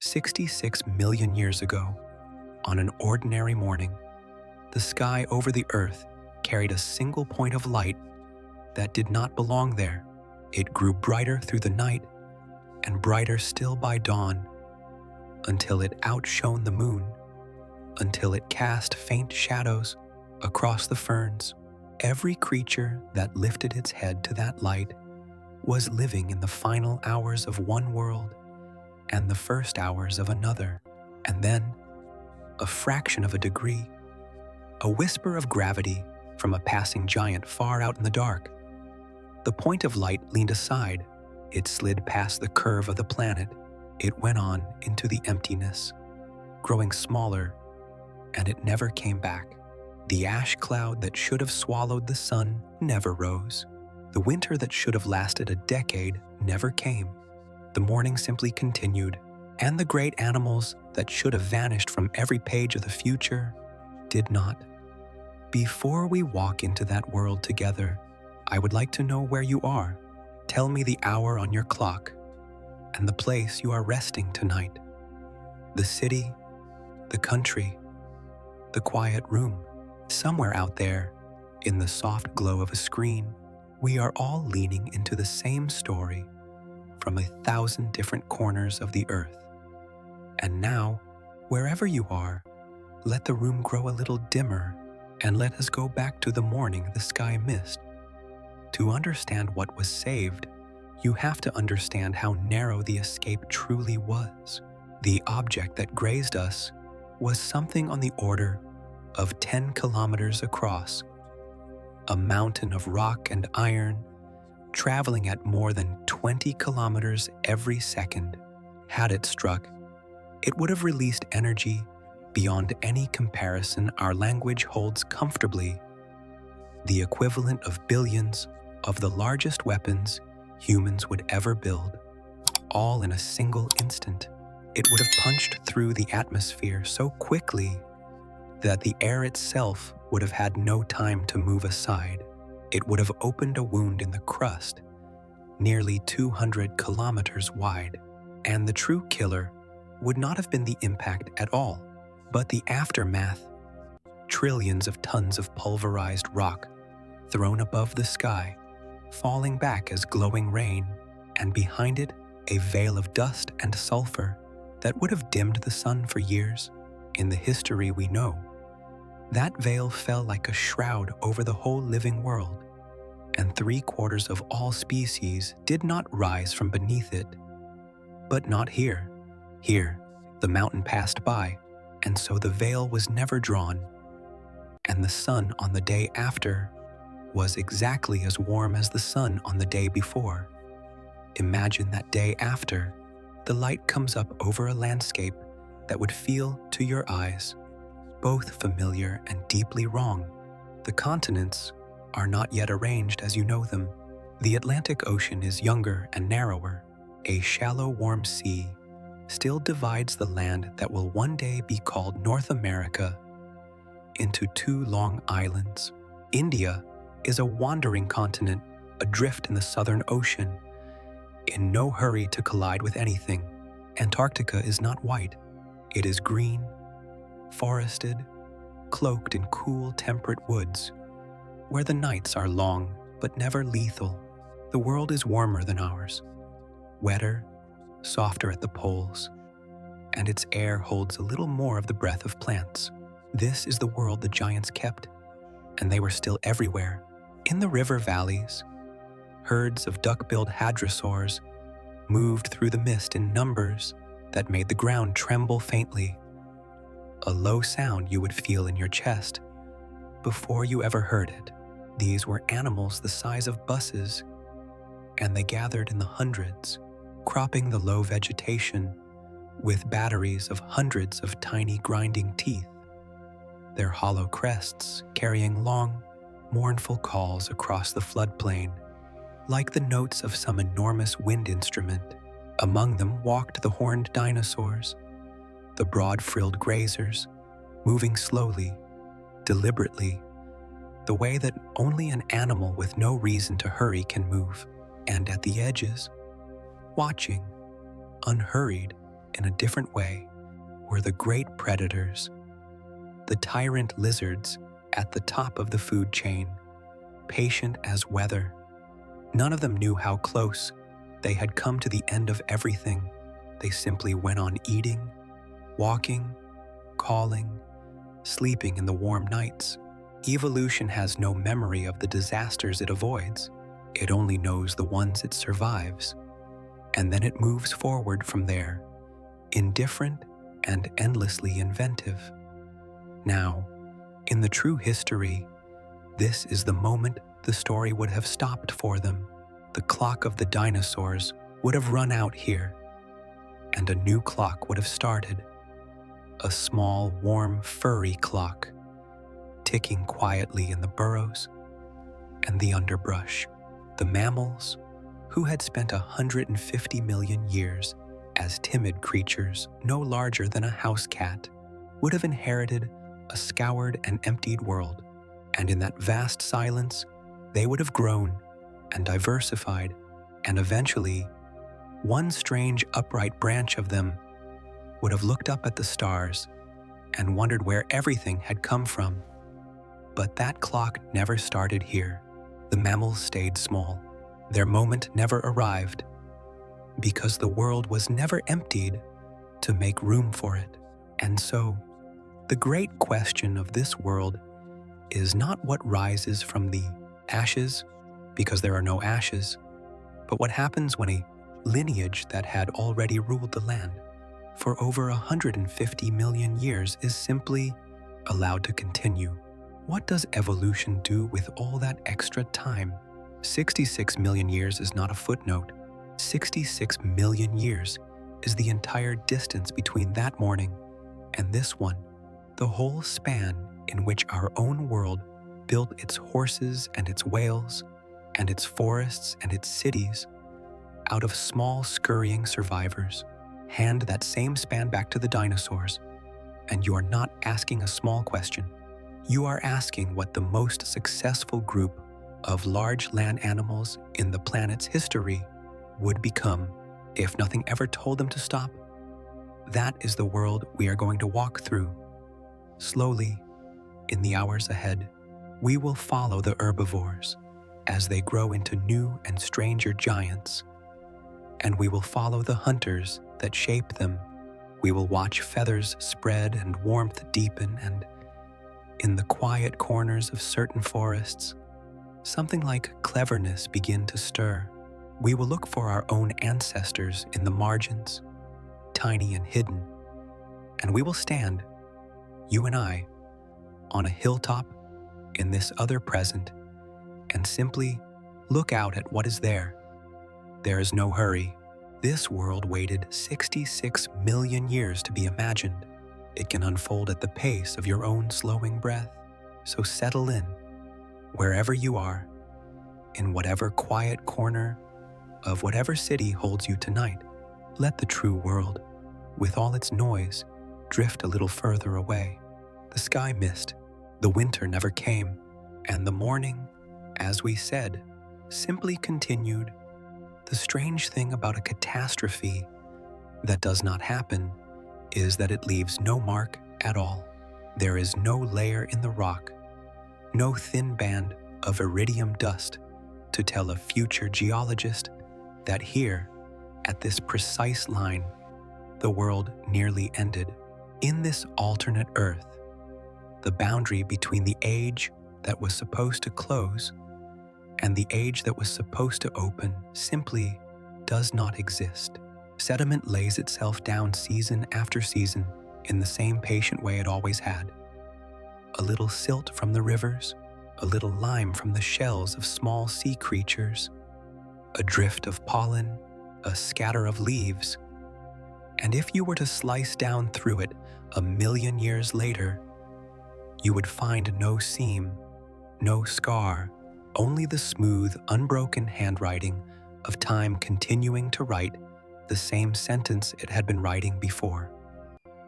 66 million years ago, on an ordinary morning, the sky over the earth carried a single point of light that did not belong there. It grew brighter through the night and brighter still by dawn, until it outshone the moon, until it cast faint shadows across the ferns. Every creature that lifted its head to that light was living in the final hours of one world and the first hours of another, and then, a fraction of a degree, a whisper of gravity from a passing giant far out in the dark. The point of light leaned aside. It slid past the curve of the planet. It went on into the emptiness, growing smaller, and it never came back. The ash cloud that should have swallowed the sun never rose. The winter that should have lasted a decade never came. The morning simply continued, and the great animals that should have vanished from every page of the future did not. Before we walk into that world together, I would like to know where you are. Tell me the hour on your clock and the place you are resting tonight. The city, the country, the quiet room. Somewhere out there, in the soft glow of a screen, we are all leaning into the same story from 1,000 different corners of the earth. And now, wherever you are, let the room grow a little dimmer and let us go back to the morning the sky missed. To understand what was saved, you have to understand how narrow the escape truly was. The object that grazed us was something on the order of 10 kilometers across, a mountain of rock and iron traveling at more than 20 kilometers every second. Had it struck, it would have released energy beyond any comparison our language holds comfortably, the equivalent of billions of the largest weapons humans would ever build, all in a single instant. It would have punched through the atmosphere so quickly that the air itself would have had no time to move aside. It would have opened a wound in the crust, nearly 200 kilometers wide, and the true killer would not have been the impact at all, but the aftermath. Trillions of tons of pulverized rock thrown above the sky, falling back as glowing rain, and behind it a veil of dust and sulfur that would have dimmed the sun for years. In the history we know, that veil fell like a shroud over the whole living world, and 3/4 of all species did not rise from beneath it. But not here. Here, the mountain passed by, and so the veil was never drawn, and the sun on the day after was exactly as warm as the sun on the day before. Imagine that day after, the light comes up over a landscape that would feel to your eyes both familiar and deeply wrong. The continents are not yet arranged as you know them. The Atlantic Ocean is younger and narrower. A shallow, warm sea still divides the land that will one day be called North America into 2 long islands. India is a wandering continent adrift in the Southern Ocean, in no hurry to collide with anything. Antarctica is not white. It is green, forested, cloaked in cool, temperate woods, where the nights are long but never lethal. The world is warmer than ours, wetter, softer at the poles, and its air holds a little more of the breath of plants. This is the world the giants kept, and they were still everywhere. In the river valleys, herds of duck-billed hadrosaurs moved through the mist in numbers that made the ground tremble faintly, a low sound you would feel in your chest before you ever heard it. These were animals the size of buses, and they gathered in the hundreds, cropping the low vegetation with batteries of hundreds of tiny grinding teeth, their hollow crests carrying long, mournful calls across the floodplain, like the notes of some enormous wind instrument. Among them walked the horned dinosaurs, the broad-frilled grazers, moving slowly, deliberately, the way that only an animal with no reason to hurry can move. And at the edges, watching, unhurried, in a different way were the great predators, the tyrant lizards at the top of the food chain, patient as weather. None of them knew how close they had come to the end of everything. They simply went on eating, walking, calling, sleeping in the warm nights. Evolution has no memory of the disasters it avoids. It only knows the ones it survives. And then it moves forward from there, indifferent and endlessly inventive. Now, in the true history, this is the moment the story would have stopped for them. The clock of the dinosaurs would have run out here, and a new clock would have started. A small, warm, furry clock, ticking quietly in the burrows and the underbrush. The mammals, who had spent 150 million years as timid creatures no larger than a house cat, would have inherited a scoured and emptied world, and in that vast silence, they would have grown and diversified, and eventually, one strange upright branch of them would have looked up at the stars and wondered where everything had come from. But that clock never started here. The mammals stayed small. Their moment never arrived, because the world was never emptied to make room for it. And so, the great question of this world is not what rises from the ashes, because there are no ashes, but what happens when a lineage that had already ruled the land for over 150 million years is simply allowed to continue. What does evolution do with all that extra time? 66 million years is not a footnote. 66 million years is the entire distance between that morning and this one, the whole span in which our own world built its horses and its whales and its forests and its cities out of small scurrying survivors. Hand that same span back to the dinosaurs, and you are not asking a small question. You are asking what the most successful group of large land animals in the planet's history would become if nothing ever told them to stop. That is the world we are going to walk through. Slowly, in the hours ahead, we will follow the herbivores as they grow into new and stranger giants. And we will follow the hunters that shape them. We will watch feathers spread and warmth deepen, and in the quiet corners of certain forests, something like cleverness begin to stir. We will look for our own ancestors in the margins, tiny and hidden, and we will stand, you and I, on a hilltop in this other present, and simply look out at what is there. There is no hurry. This world waited 66 million years to be imagined. It can unfold at the pace of your own slowing breath. So settle in, wherever you are, in whatever quiet corner of whatever city holds you tonight. Let the true world, with all its noise, drift a little further away. The sky mist, the winter never came, and the morning, as we said, simply continued. The strange thing about a catastrophe that does not happen is that it leaves no mark at all. There is no layer in the rock, no thin band of iridium dust to tell a future geologist that here, at this precise line, the world nearly ended. In this alternate Earth, the boundary between the age that was supposed to close and the age that was supposed to open simply does not exist. Sediment lays itself down season after season in the same patient way it always had. A little silt from the rivers, a little lime from the shells of small sea creatures, a drift of pollen, a scatter of leaves. And if you were to slice down through it 1,000,000 years later, you would find no seam, no scar, only the smooth, unbroken handwriting of time continuing to write the same sentence it had been writing before.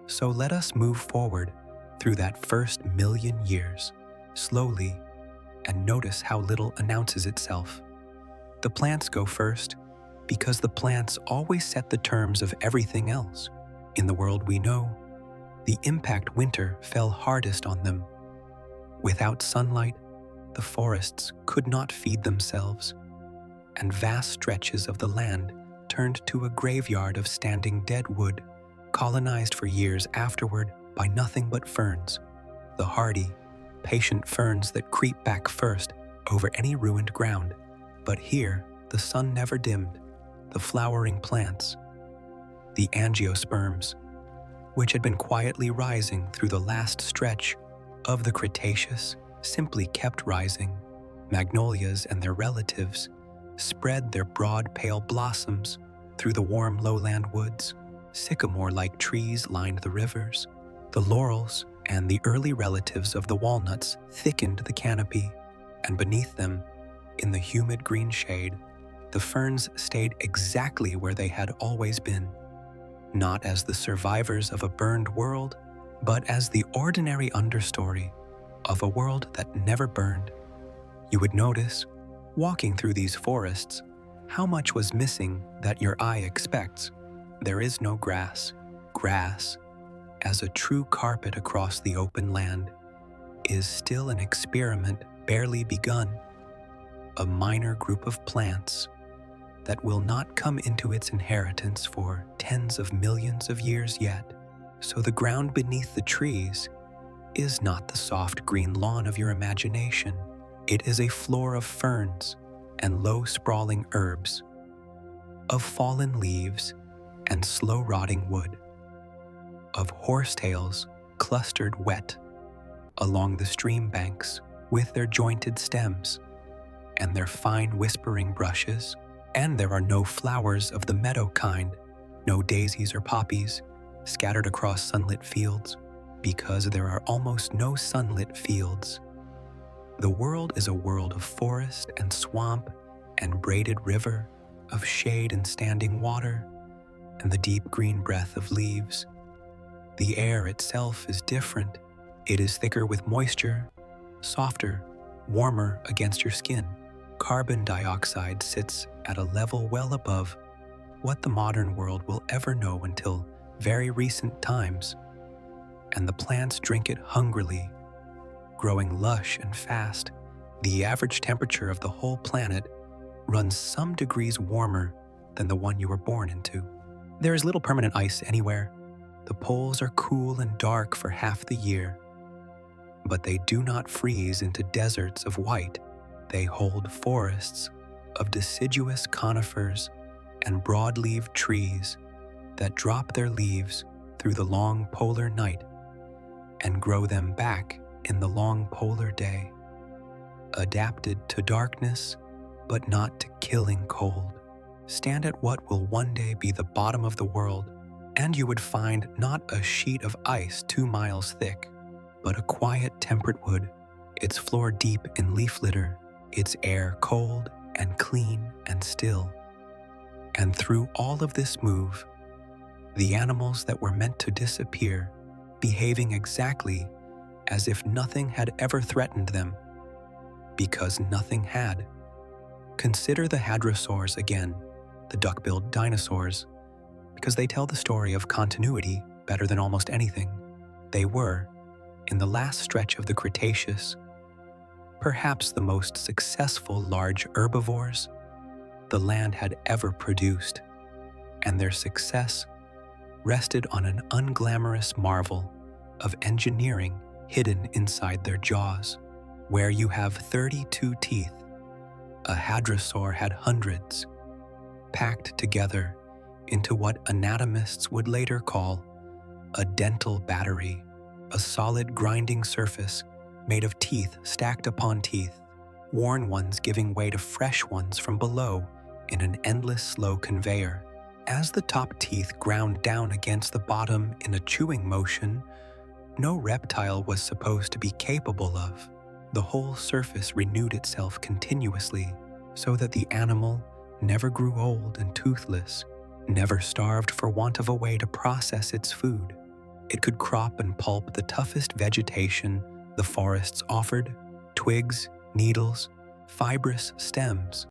So let us move forward through that first 1,000,000 years, slowly, and notice how little announces itself. The plants go first, because the plants always set the terms of everything else. In the world we know, the impact winter fell hardest on them. Without sunlight, the forests could not feed themselves, and vast stretches of the land turned to a graveyard of standing dead wood, colonized for years afterward by nothing but ferns, the hardy, patient ferns that creep back first over any ruined ground. But here, the sun never dimmed. The flowering plants, the angiosperms, which had been quietly rising through the last stretch of the Cretaceous, simply kept rising. Magnolias and their relatives spread their broad, pale blossoms through the warm lowland woods. Sycamore-like trees lined the rivers. The laurels and the early relatives of the walnuts thickened the canopy, and beneath them, in the humid green shade, the ferns stayed exactly where they had always been, not as the survivors of a burned world, but as the ordinary understory of a world that never burned. You would notice, walking through these forests, how much was missing that your eye expects. There is no grass. Grass, as a true carpet across the open land, is still an experiment barely begun, a minor group of plants that will not come into its inheritance for tens of millions of years yet. So the ground beneath the trees is not the soft green lawn of your imagination. It is a floor of ferns and low sprawling herbs, of fallen leaves and slow rotting wood, of horsetails clustered wet along the stream banks with their jointed stems and their fine whispering brushes. And there are no flowers of the meadow kind, no daisies or poppies scattered across sunlit fields, because there are almost no sunlit fields. The world is a world of forest and swamp and braided river, of shade and standing water, and the deep green breath of leaves. The air itself is different. It is thicker with moisture, softer, warmer against your skin. Carbon dioxide sits at a level well above what the modern world will ever know until very recent times, and the plants drink it hungrily, growing lush and fast. The average temperature of the whole planet runs some degrees warmer than the one you were born into. There is little permanent ice anywhere. The poles are cool and dark for half the year, but they do not freeze into deserts of white. They hold forests of deciduous conifers and broad-leaved trees that drop their leaves through the long polar night and grow them back in the long polar day, adapted to darkness but not to killing cold. Stand at what will one day be the bottom of the world, and you would find not a sheet of ice 2 miles thick, but a quiet temperate wood, its floor deep in leaf litter, its air cold and clean and still. And through all of this move, the animals that were meant to disappear, behaving exactly as if nothing had ever threatened them, because nothing had. Consider the hadrosaurs again, the duck-billed dinosaurs, because they tell the story of continuity better than almost anything. They were, in the last stretch of the Cretaceous, perhaps the most successful large herbivores the land had ever produced, and their success rested on an unglamorous marvel of engineering hidden inside their jaws. Where you have 32 teeth, a hadrosaur had hundreds, packed together into what anatomists would later call a dental battery, a solid grinding surface made of teeth stacked upon teeth, worn ones giving way to fresh ones from below in an endless slow conveyor. As the top teeth ground down against the bottom in a chewing motion no reptile was supposed to be capable of, the whole surface renewed itself continuously so that the animal never grew old and toothless, never starved for want of a way to process its food. It could crop and pulp the toughest vegetation the forests offered, twigs, needles, fibrous stems,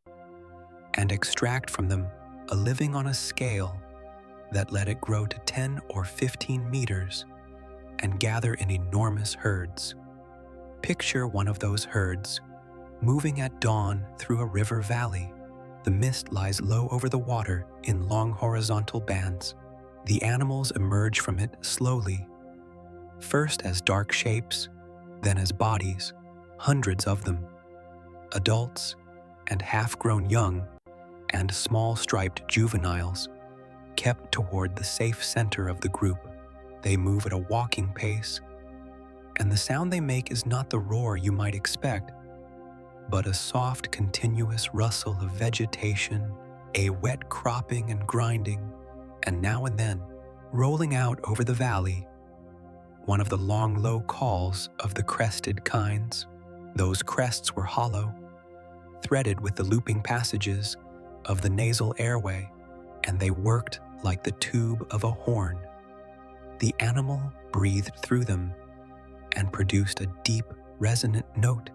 and extract from them a living on a scale that let it grow to 10 or 15 meters and gather in enormous herds. Picture one of those herds moving at dawn through a river valley. The mist lies low over the water in long horizontal bands. The animals emerge from it slowly, first as dark shapes, then as bodies, hundreds of them, adults and half-grown young and small striped juveniles, kept toward the safe center of the group. They move at a walking pace, and the sound they make is not the roar you might expect, but a soft, continuous rustle of vegetation, a wet cropping and grinding, and now and then, rolling out over the valley, one of the long, low calls of the crested kinds. Those crests were hollow, threaded with the looping passages of the nasal airway, and they worked like the tube of a horn. The animal breathed through them and produced a deep, resonant note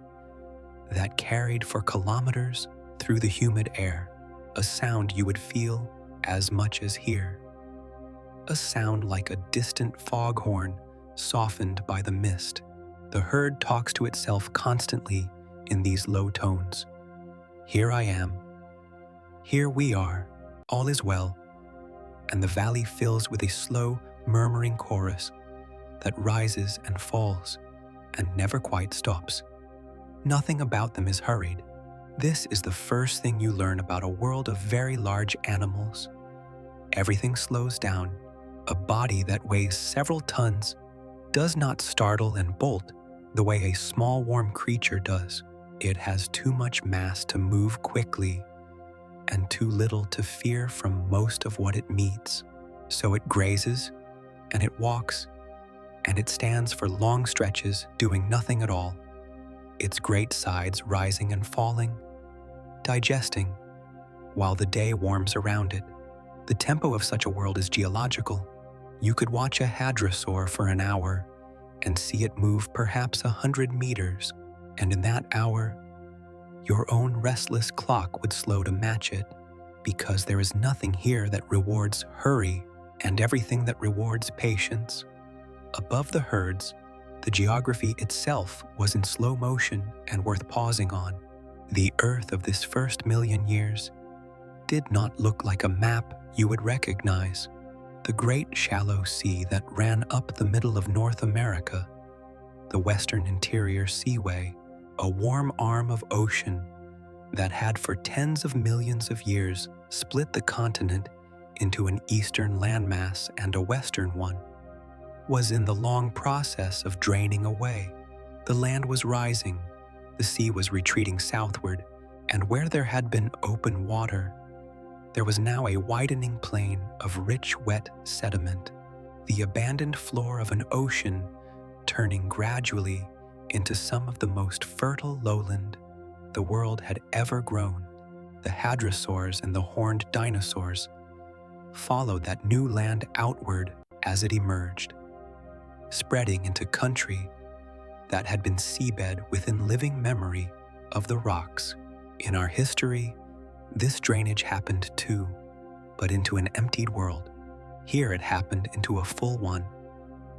that carried for kilometers through the humid air, a sound you would feel as much as hear. A sound like a distant foghorn softened by the mist. The herd talks to itself constantly in these low tones. Here I am. Here we are. All is well. And the valley fills with a slow, murmuring chorus that rises and falls and never quite stops. Nothing about them is hurried. This is the first thing you learn about a world of very large animals. Everything slows down. A body that weighs several tons does not startle and bolt the way a small warm creature does. It has too much mass to move quickly and too little to fear from most of what it meets. So it grazes, and it walks, and it stands for long stretches doing nothing at all, its great sides rising and falling, digesting, while the day warms around it. The tempo of such a world is geological. You could watch a hadrosaur for an hour and see it move perhaps 100 meters, and in that hour, your own restless clock would slow to match it, because there is nothing here that rewards hurry and everything that rewards patience. Above the herds, the geography itself was in slow motion and worth pausing on. The Earth of this first million years did not look like a map you would recognize. The great shallow sea that ran up the middle of North America, the Western Interior Seaway, a warm arm of ocean that had for tens of millions of years split the continent into an eastern landmass and a western one, was in the long process of draining away. The land was rising, the sea was retreating southward, and where there had been open water, there was now a widening plain of rich, wet sediment, the abandoned floor of an ocean turning gradually into some of the most fertile lowland the world had ever grown. The hadrosaurs and the horned dinosaurs followed that new land outward as it emerged, spreading into country that had been seabed within living memory of the rocks. In our history, this drainage happened too, but into an emptied world. Here it happened into a full one,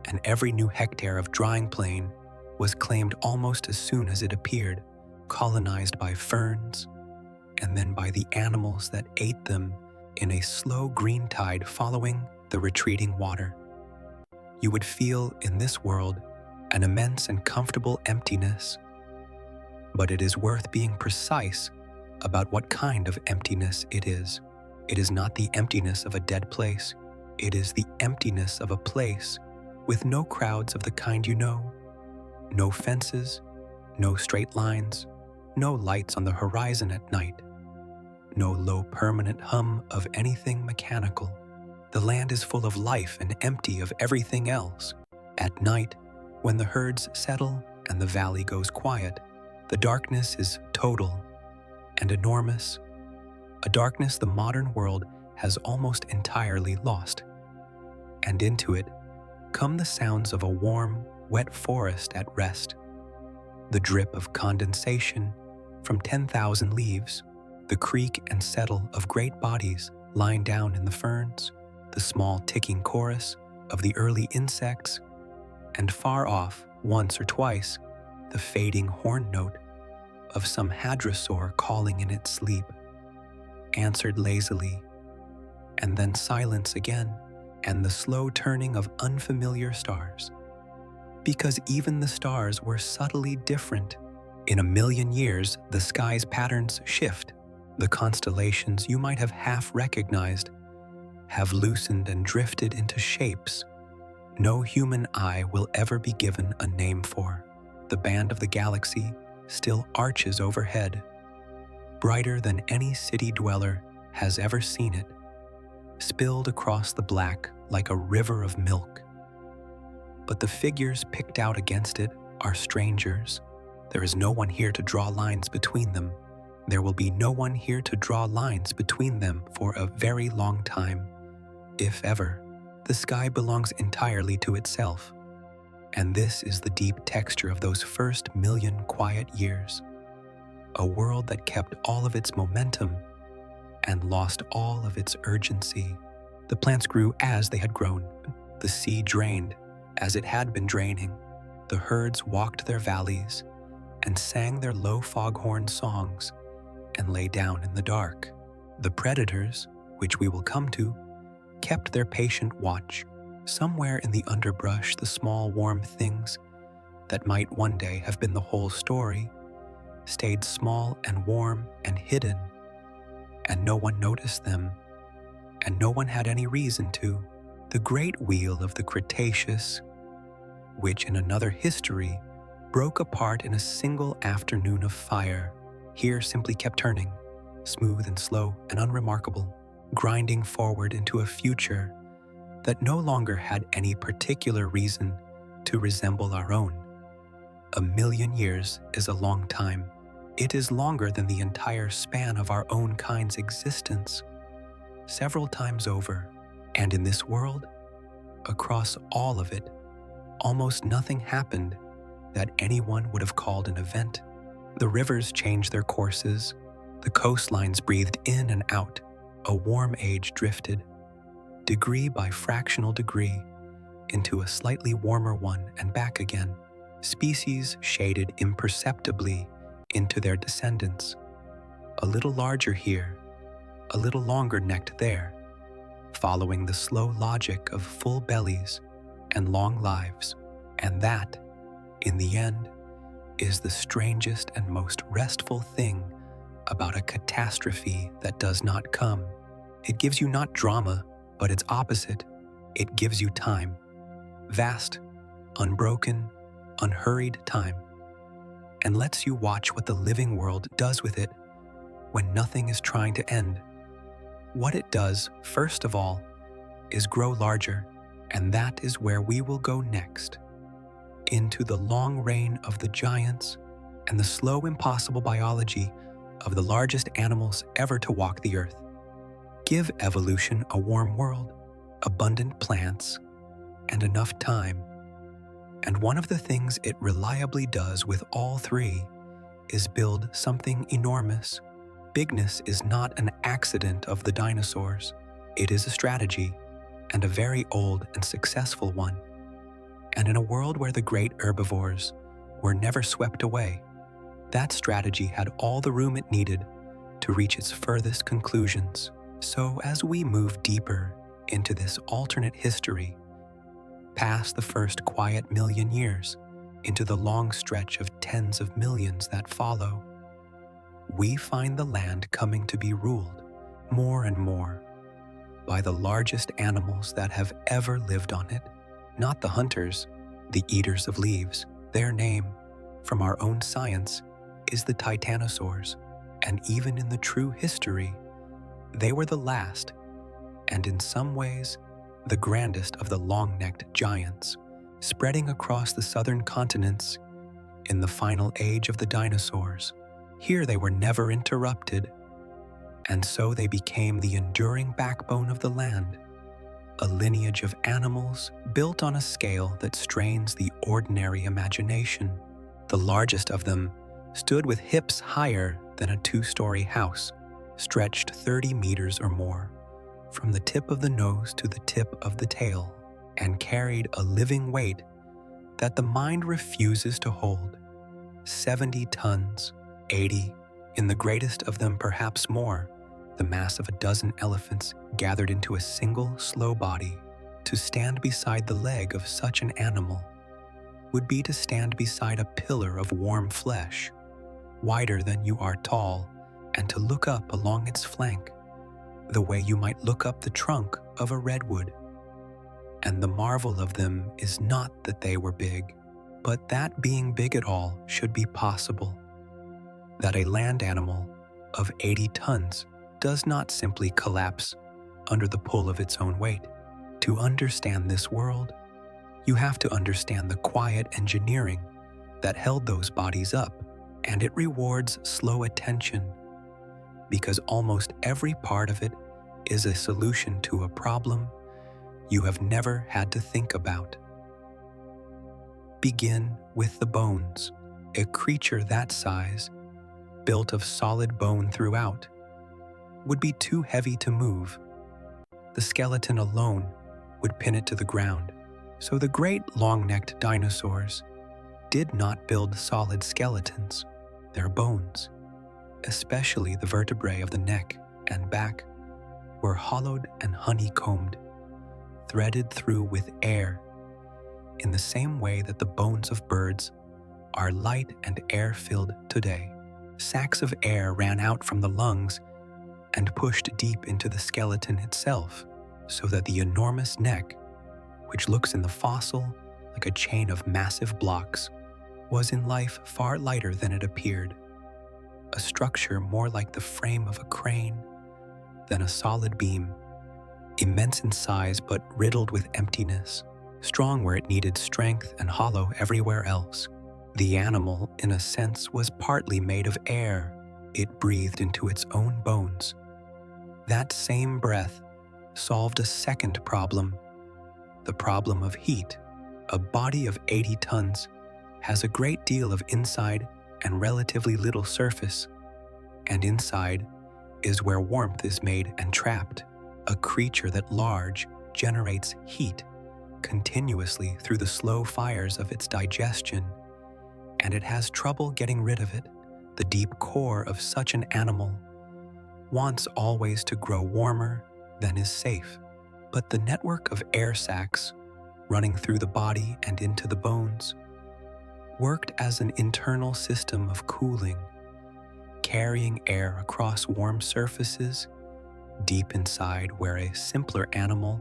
and every new hectare of drying plain was claimed almost as soon as it appeared, colonized by ferns, and then by the animals that ate them in a slow green tide following the retreating water. You would feel in this world an immense and comfortable emptiness, but it is worth being precise about what kind of emptiness it is. It is not the emptiness of a dead place. It is the emptiness of a place with no crowds of the kind you know, no fences, no straight lines, no lights on the horizon at night, no low permanent hum of anything mechanical. The land is full of life and empty of everything else. At night, when the herds settle and the valley goes quiet, the darkness is total and enormous, a darkness the modern world has almost entirely lost. And into it come the sounds of a warm, wet forest at rest, the drip of condensation from 10,000 leaves, the creak and settle of great bodies lying down in the ferns, the small ticking chorus of the early insects, and far off, once or twice, the fading horn note of some hadrosaur calling in its sleep, answered lazily, and then silence again, and the slow turning of unfamiliar stars. Because even the stars were subtly different. In a million years, the sky's patterns shift. The constellations you might have half recognized have loosened and drifted into shapes no human eye will ever be given a name for. The band of the galaxy still arches overhead, brighter than any city dweller has ever seen it, spilled across the black like a river of milk. But the figures picked out against it are strangers. There is no one here to draw lines between them. There will be no one here to draw lines between them for a very long time, if ever. The sky belongs entirely to itself, and this is the deep texture of those first million quiet years. A world that kept all of its momentum and lost all of its urgency. The plants grew as they had grown. The sea drained as it had been draining. The herds walked their valleys and sang their low foghorn songs and lay down in the dark. The predators, which we will come to, kept their patient watch. Somewhere in the underbrush, the small warm things that might one day have been the whole story stayed small and warm and hidden, and no one noticed them, and no one had any reason to. The great wheel of the Cretaceous, which in another history broke apart in a single afternoon of fire, here simply kept turning, smooth and slow and unremarkable, grinding forward into a future that no longer had any particular reason to resemble our own. A million years is a long time. It is longer than the entire span of our own kind's existence, several times over. And in this world, across all of it, almost nothing happened that anyone would have called an event. The rivers changed their courses, the coastlines breathed in and out, a warm age drifted, degree by fractional degree, into a slightly warmer one and back again. Species shaded imperceptibly into their descendants, a little larger here, a little longer necked there, following the slow logic of full bellies and long lives. And that, in the end, is the strangest and most restful thing about a catastrophe that does not come. It gives you not drama, but its opposite. It gives you time. Vast, unbroken, unhurried time. And lets you watch what the living world does with it when nothing is trying to end. What it does, first of all, is grow larger, and that is where we will go next. Into the long reign of the giants and the slow, impossible biology of the largest animals ever to walk the earth. Give evolution a warm world, abundant plants, and enough time. And one of the things it reliably does with all three is build something enormous. Bigness is not an accident of the dinosaurs. It is a strategy, and a very old and successful one. And in a world where the great herbivores were never swept away, that strategy had all the room it needed to reach its furthest conclusions. So as we move deeper into this alternate history, past the first quiet million years, into the long stretch of tens of millions that follow, we find the land coming to be ruled more and more by the largest animals that have ever lived on it. Not the hunters, the eaters of leaves. Their name, from our own science, is the Titanosaurs, and even in the true history, they were the last, and in some ways, the grandest of the long-necked giants, spreading across the southern continents in the final age of the dinosaurs. Here they were never interrupted, and so they became the enduring backbone of the land, a lineage of animals built on a scale that strains the ordinary imagination. The largest of them stood with hips higher than a two-story house, stretched 30 meters or more, from the tip of the nose to the tip of the tail, and carried a living weight that the mind refuses to hold. 70 tons, 80, in the greatest of them perhaps more, the mass of a dozen elephants gathered into a single slow body. To stand beside the leg of such an animal would be to stand beside a pillar of warm flesh, wider than you are tall, and to look up along its flank, the way you might look up the trunk of a redwood. And the marvel of them is not that they were big, but that being big at all should be possible. That a land animal of 80 tons does not simply collapse under the pull of its own weight. To understand this world, you have to understand the quiet engineering that held those bodies up, and it rewards slow attention, because almost every part of it is a solution to a problem you have never had to think about. Begin with the bones. A creature that size, built of solid bone throughout, would be too heavy to move. The skeleton alone would pin it to the ground. So the great long-necked dinosaurs did not build solid skeletons. Their bones, especially the vertebrae of the neck and back, were hollowed and honeycombed, threaded through with air, in the same way that the bones of birds are light and air-filled today. Sacs of air ran out from the lungs and pushed deep into the skeleton itself, so that the enormous neck, which looks in the fossil like a chain of massive blocks, was in life far lighter than it appeared, a structure more like the frame of a crane than a solid beam, immense in size but riddled with emptiness, strong where it needed strength and hollow everywhere else. The animal, in a sense, was partly made of air. It breathed into its own bones. That same breath solved a second problem, the problem of heat. A body of 80 tons has a great deal of inside and relatively little surface, and inside is where warmth is made and trapped. A creature that large generates heat continuously through the slow fires of its digestion, and it has trouble getting rid of it. The deep core of such an animal wants always to grow warmer than is safe. But the network of air sacs running through the body and into the bones worked as an internal system of cooling, carrying air across warm surfaces deep inside where a simpler animal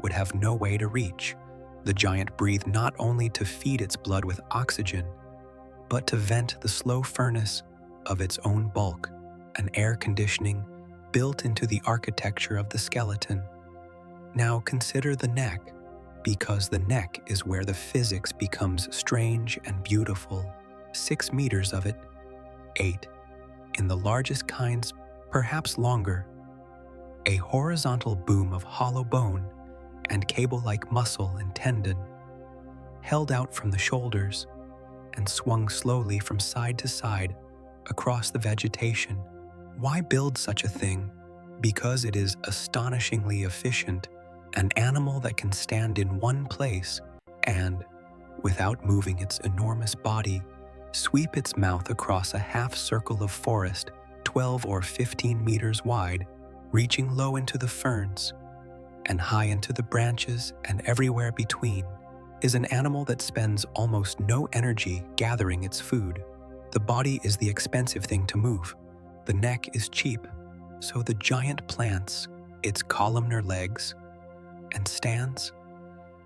would have no way to reach. The giant breathed not only to feed its blood with oxygen, but to vent the slow furnace of its own bulk, an air conditioning built into the architecture of the skeleton. Now consider the neck, because the neck is where the physics becomes strange and beautiful. 6 meters of it, 8, in the largest kinds, perhaps longer. A horizontal boom of hollow bone and cable-like muscle and tendon, held out from the shoulders and swung slowly from side to side across the vegetation. Why build such a thing? Because it is astonishingly efficient. An animal that can stand in one place and, without moving its enormous body, sweep its mouth across a half-circle of forest 12 or 15 meters wide, reaching low into the ferns and high into the branches and everywhere between, is an animal that spends almost no energy gathering its food. The body is the expensive thing to move. The neck is cheap, so the giant plants its columnar legs and stands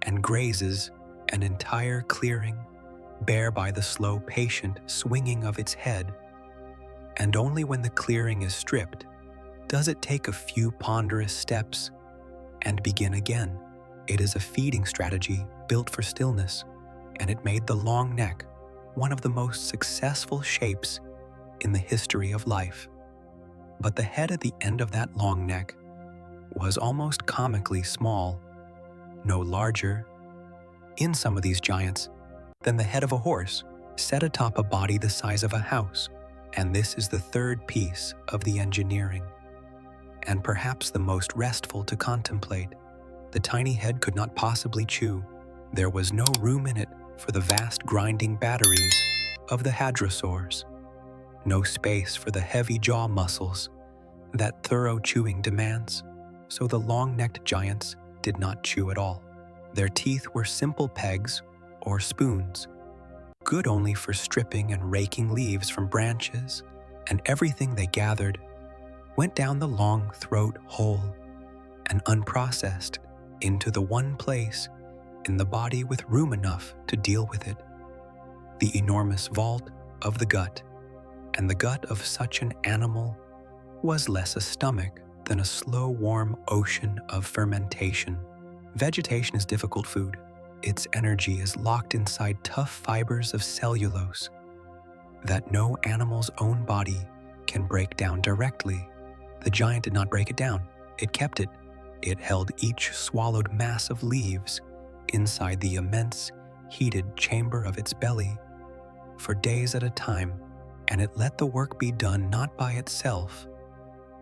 and grazes an entire clearing, bare by the slow, patient swinging of its head. And only when the clearing is stripped does it take a few ponderous steps and begin again. It is a feeding strategy built for stillness, and it made the long neck one of the most successful shapes in the history of life. But the head at the end of that long neck was almost comically small, no larger, in some of these giants, than the head of a horse, set atop a body the size of a house. And this is the third piece of the engineering. and perhaps the most restful to contemplate. The tiny head could not possibly chew. There was no room in it for the vast grinding batteries of the hadrosaurs, no space for the heavy jaw muscles that thorough chewing demands, so the long-necked giants did not chew at all. Their teeth were simple pegs or spoons, good only for stripping and raking leaves from branches, and everything they gathered went down the long throat hole and unprocessed into the one place in the body with room enough to deal with it, the enormous vault of the gut. And the gut of such an animal was less a stomach than a slow, warm ocean of fermentation. Vegetation is difficult food. Its energy is locked inside tough fibers of cellulose that no animal's own body can break down directly. The giant did not break it down. It kept it. It held each swallowed mass of leaves inside the immense, heated chamber of its belly for days at a time, and it let the work be done not by itself,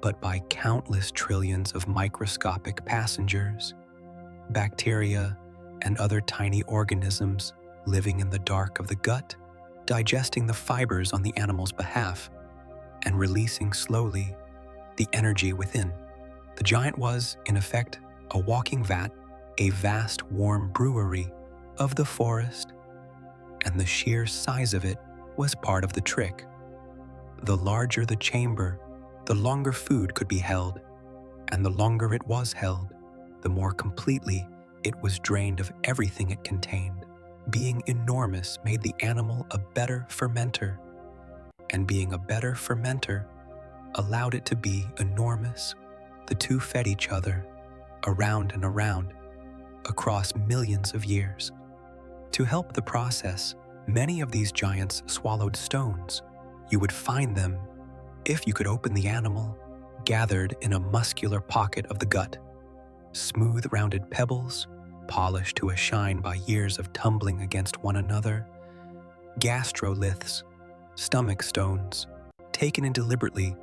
but by countless trillions of microscopic passengers, bacteria, and other tiny organisms living in the dark of the gut, digesting the fibers on the animal's behalf and releasing slowly the energy within. The giant was, in effect, a walking vat, a vast warm brewery of the forest, and the sheer size of it was part of the trick. The larger the chamber, the longer food could be held, and the longer it was held, the more completely it was drained of everything it contained. Being enormous made the animal a better fermenter, and being a better fermenter allowed it to be enormous. The two fed each other, around and around, across millions of years. To help the process, many of these giants swallowed stones. You would find them, if you could open the animal, gathered in a muscular pocket of the gut. Smooth, rounded pebbles, polished to a shine by years of tumbling against one another. Gastroliths, stomach stones, taken in deliberately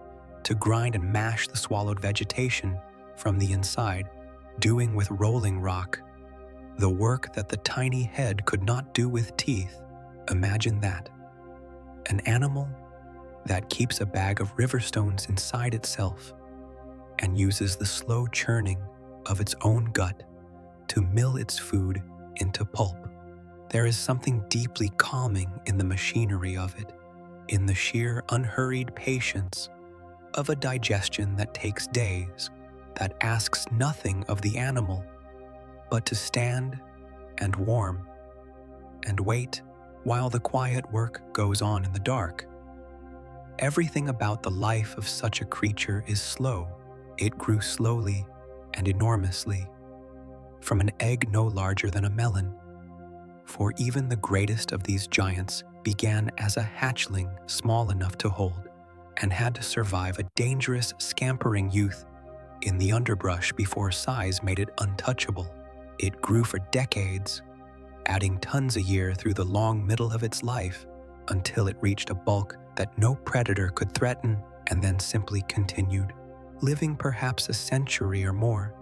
to grind and mash the swallowed vegetation from the inside, doing with rolling rock the work that the tiny head could not do with teeth. Imagine that. An animal that keeps a bag of river stones inside itself and uses the slow churning of its own gut to mill its food into pulp. There is something deeply calming in the machinery of it, in the sheer unhurried patience of a digestion that takes days, that asks nothing of the animal but to stand and warm and wait while the quiet work goes on in the dark. Everything about the life of such a creature is slow. It grew slowly and enormously, from an egg no larger than a melon. For even the greatest of these giants began as a hatchling small enough to hold, and had to survive a dangerous scampering youth in the underbrush before size made it untouchable. It grew for decades, adding tons a year through the long middle of its life, until it reached a bulk that no predator could threaten, and then simply continued, living perhaps a century or more.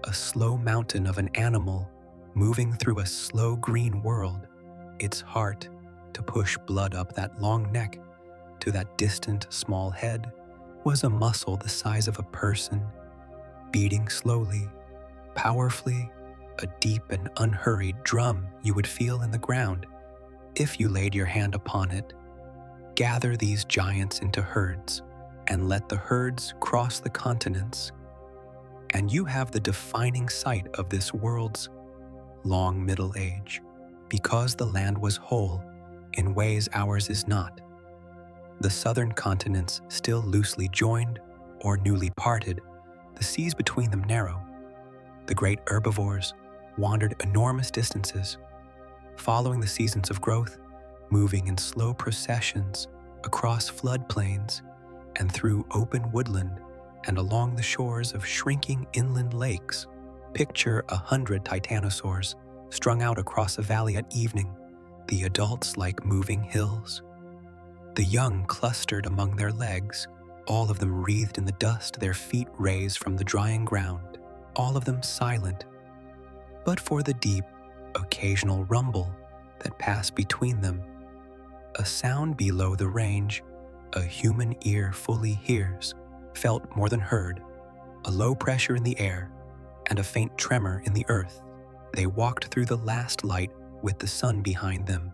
A slow mountain of an animal moving through a slow green world, its heart to push blood up that long neck to that distant small head was a muscle the size of a person, beating slowly, powerfully, a deep and unhurried drum you would feel in the ground if you laid your hand upon it. Gather these giants into herds and let the herds cross the continents, and you have the defining sight of this world's long middle age, because the land was whole in ways ours is not. The southern continents still loosely joined or newly parted, the seas between them narrow. The great herbivores wandered enormous distances, following the seasons of growth, moving in slow processions across floodplains and through open woodland and along the shores of shrinking inland lakes. Picture 100 titanosaurs strung out across a valley at evening, the adults like moving hills, the young clustered among their legs, all of them wreathed in the dust their feet raised from the drying ground, all of them silent, but for the deep, occasional rumble that passed between them, a sound below the range a human ear fully hears, felt more than heard, a low pressure in the air and a faint tremor in the earth. They walked through the last light with the sun behind them,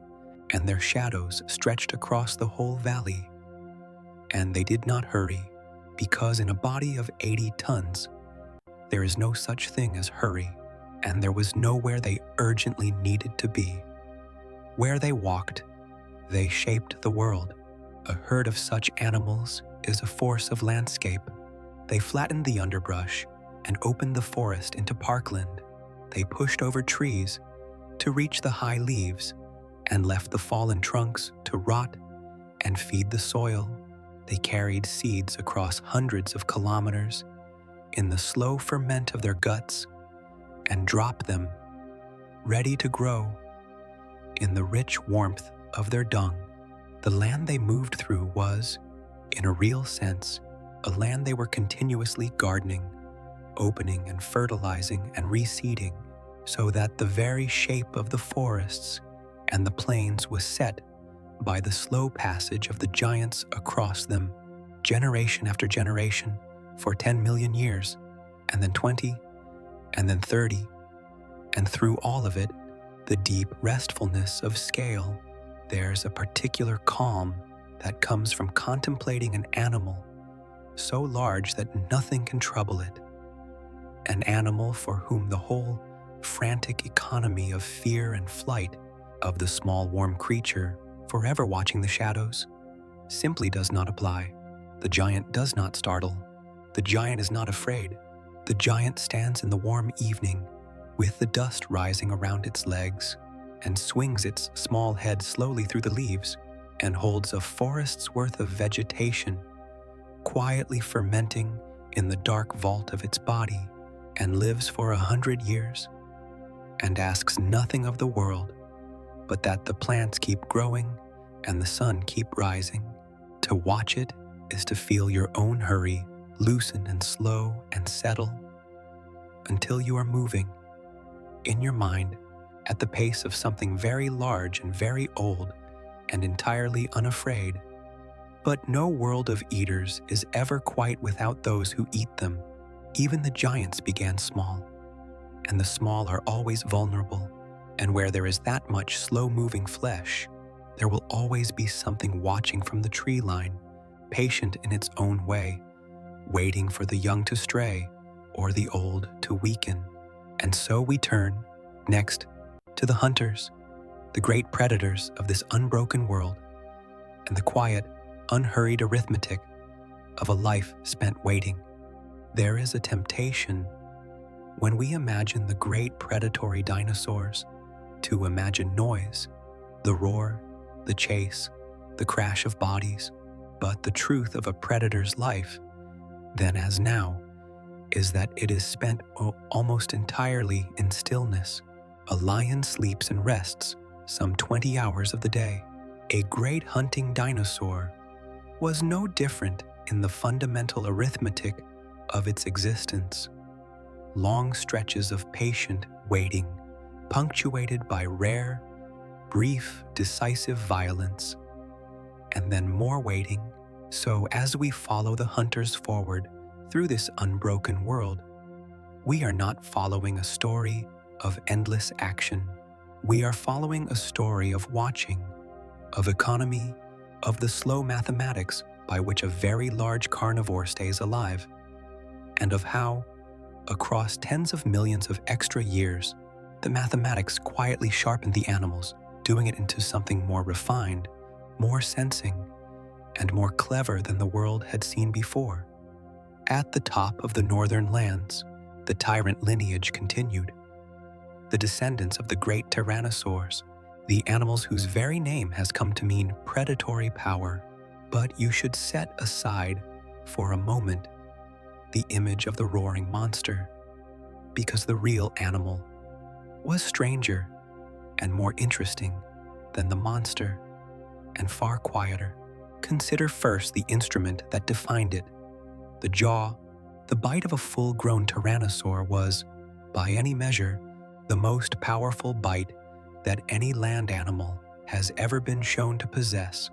and their shadows stretched across the whole valley. And they did not hurry, because in a body of 80 tons, there is no such thing as hurry, and there was nowhere they urgently needed to be. Where they walked, they shaped the world. A herd of such animals is a force of landscape. They flattened the underbrush and opened the forest into parkland. They pushed over trees to reach the high leaves and left the fallen trunks to rot and feed the soil. They carried seeds across hundreds of kilometers in the slow ferment of their guts and dropped them, ready to grow, in the rich warmth of their dung. The land they moved through was, in a real sense, a land they were continuously gardening, opening and fertilizing and reseeding, so that the very shape of the forests and the plains was set by the slow passage of the giants across them, generation after generation, for 10 million years, and then 20, and then 30, and through all of it, the deep restfulness of scale. There's a particular calm that comes from contemplating an animal so large that nothing can trouble it, an animal for whom the whole frantic economy of fear and flight of the small warm creature forever watching the shadows simply does not apply. The giant does not startle. The giant is not afraid. The giant stands in the warm evening with the dust rising around its legs and swings its small head slowly through the leaves and holds a forest's worth of vegetation quietly fermenting in the dark vault of its body, and lives for 100 years and asks nothing of the world but that the plants keep growing and the sun keep rising. To watch it is to feel your own hurry loosen and slow and settle until you are moving in your mind at the pace of something very large and very old and entirely unafraid. But no world of eaters is ever quite without those who eat them. Even the giants began small, and the small are always vulnerable, and where there is that much slow-moving flesh, there will always be something watching from the tree line, patient in its own way, waiting for the young to stray or the old to weaken. And so we turn, next, to the hunters, the great predators of this unbroken world, and the quiet, unhurried arithmetic of a life spent waiting. There is a temptation, when we imagine the great predatory dinosaurs, to imagine noise, the roar, the chase, the crash of bodies. But the truth of a predator's life, then as now, is that it is spent almost entirely in stillness. A lion sleeps and rests some 20 hours of the day. A great hunting dinosaur was no different in the fundamental arithmetic of its existence. Long stretches of patient waiting, punctuated by rare, brief, decisive violence, and then more waiting. So as we follow the hunters forward through this unbroken world, we are not following a story of endless action. We are following a story of watching, of economy, of the slow mathematics by which a very large carnivore stays alive, and of how, across tens of millions of extra years, the mathematics quietly sharpened the animals, doing it into something more refined, more sensing, and more clever than the world had seen before. At the top of the northern lands, the tyrant lineage continued. The descendants of the great tyrannosaurs, the animals whose very name has come to mean predatory power. But you should set aside, for a moment, the image of the roaring monster, because the real animal was stranger and more interesting than the monster, and far quieter. Consider first the instrument that defined it, the jaw. The bite of a full-grown tyrannosaur was, by any measure, the most powerful bite that any land animal has ever been shown to possess.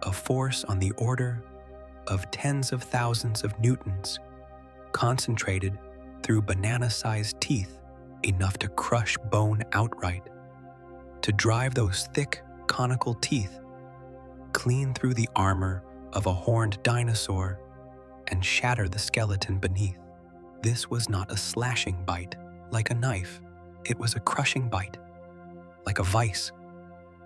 A force on the order of tens of thousands of newtons, concentrated through banana-sized teeth, enough to crush bone outright, to drive those thick, conical teeth clean through the armor of a horned dinosaur and shatter the skeleton beneath. This was not a slashing bite like a knife. It was a crushing bite, like a vice,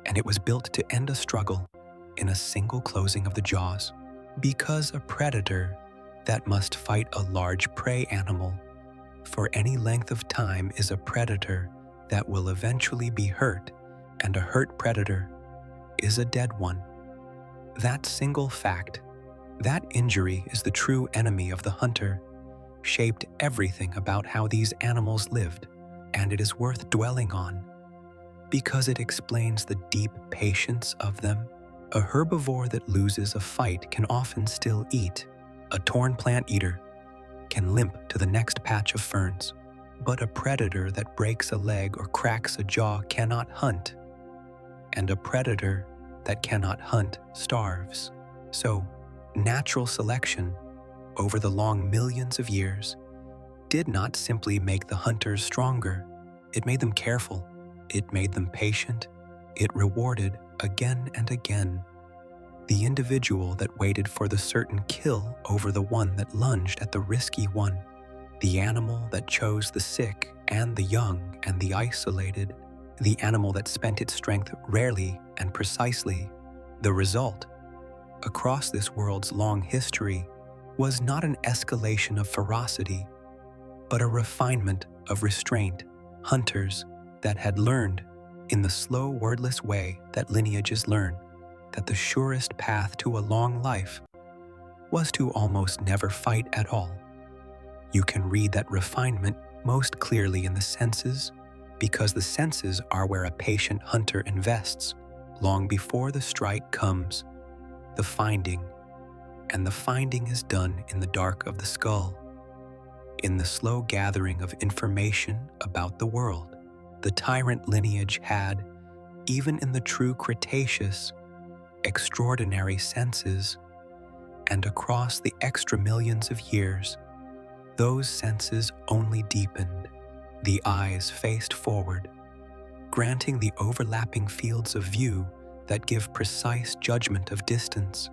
and it was built to end a struggle in a single closing of the jaws. Because a predator that must fight a large prey animal for any length of time is a predator that will eventually be hurt, and a hurt predator is a dead one. That single fact, that injury is the true enemy of the hunter, shaped everything about how these animals lived, and it is worth dwelling on because it explains the deep patience of them. A herbivore that loses a fight can often still eat. A torn plant eater can limp to the next patch of ferns. But a predator that breaks a leg or cracks a jaw cannot hunt. And a predator that cannot hunt starves. So, natural selection, over the long millions of years, did not simply make the hunters stronger. It made them careful. It made them patient. It rewarded, again and again, the individual that waited for the certain kill over the one that lunged at the risky one, the animal that chose the sick and the young and the isolated, the animal that spent its strength rarely and precisely. The result, across this world's long history, was not an escalation of ferocity, but a refinement of restraint. Hunters that had learned, in the slow, wordless way that lineages learn, that the surest path to a long life was to almost never fight at all. You can read that refinement most clearly in the senses, because the senses are where a patient hunter invests long before the strike comes, the finding, and the finding is done in the dark of the skull, in the slow gathering of information about the world. The tyrant lineage had, even in the true Cretaceous, extraordinary senses, and across the extra millions of years, those senses only deepened. The eyes faced forward, granting the overlapping fields of view that give precise judgment of distance.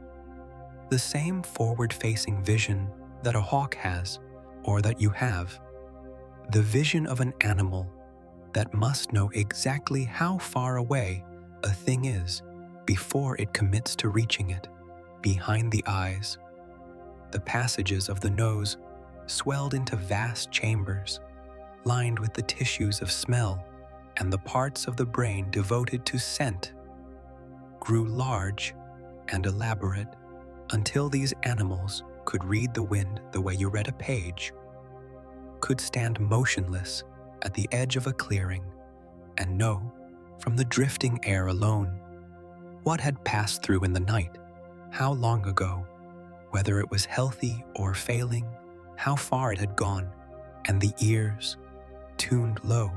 The same forward-facing vision that a hawk has, or that you have. The vision of an animal that must know exactly how far away a thing is before it commits to reaching it. Behind the eyes, the passages of the nose swelled into vast chambers, lined with the tissues of smell, and the parts of the brain devoted to scent grew large and elaborate until these animals could read the wind the way you read a page, could stand motionless at the edge of a clearing and know, from the drifting air alone, what had passed through in the night, how long ago, whether it was healthy or failing, how far it had gone, and the ears, tuned low,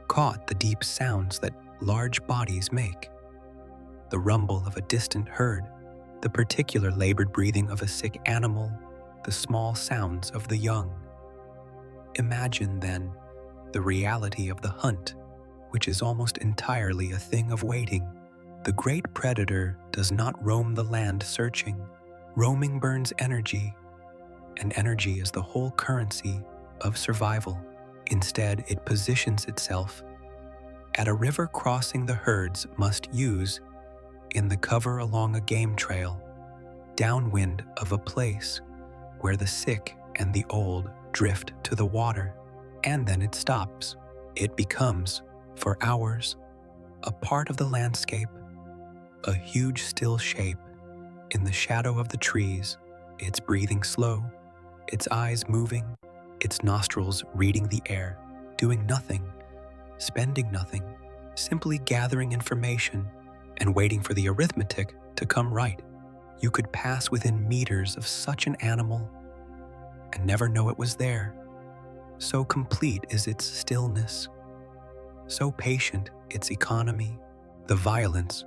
caught the deep sounds that large bodies make, the rumble of a distant herd, the particular labored breathing of a sick animal, the small sounds of the young. Imagine, then, the reality of the hunt, which is almost entirely a thing of waiting. The great predator does not roam the land searching. Roaming burns energy, and energy is the whole currency of survival. Instead, it positions itself at a river crossing the herds must use in the cover along a game trail, downwind of a place where the sick and the old drift to the water, and then it stops. It becomes, for hours, a part of the landscape, a huge still shape in the shadow of the trees, its breathing slow, its eyes moving, its nostrils reading the air, doing nothing, spending nothing, simply gathering information and waiting for the arithmetic to come right. You could pass within meters of such an animal and never know it was there. So complete is its stillness, so patient its economy. The violence,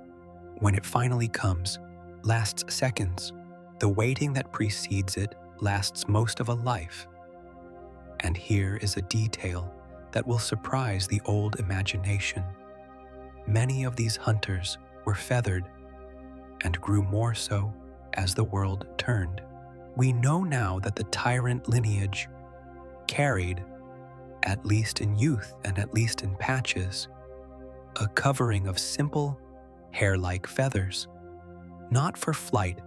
when it finally comes, lasts seconds. The waiting that precedes it lasts most of a life. And here is a detail that will surprise the old imagination. Many of these hunters were feathered and grew more so as the world turned. We know now that the tyrant lineage carried, at least in youth and at least in patches, a covering of simple, hair-like feathers, not for flight,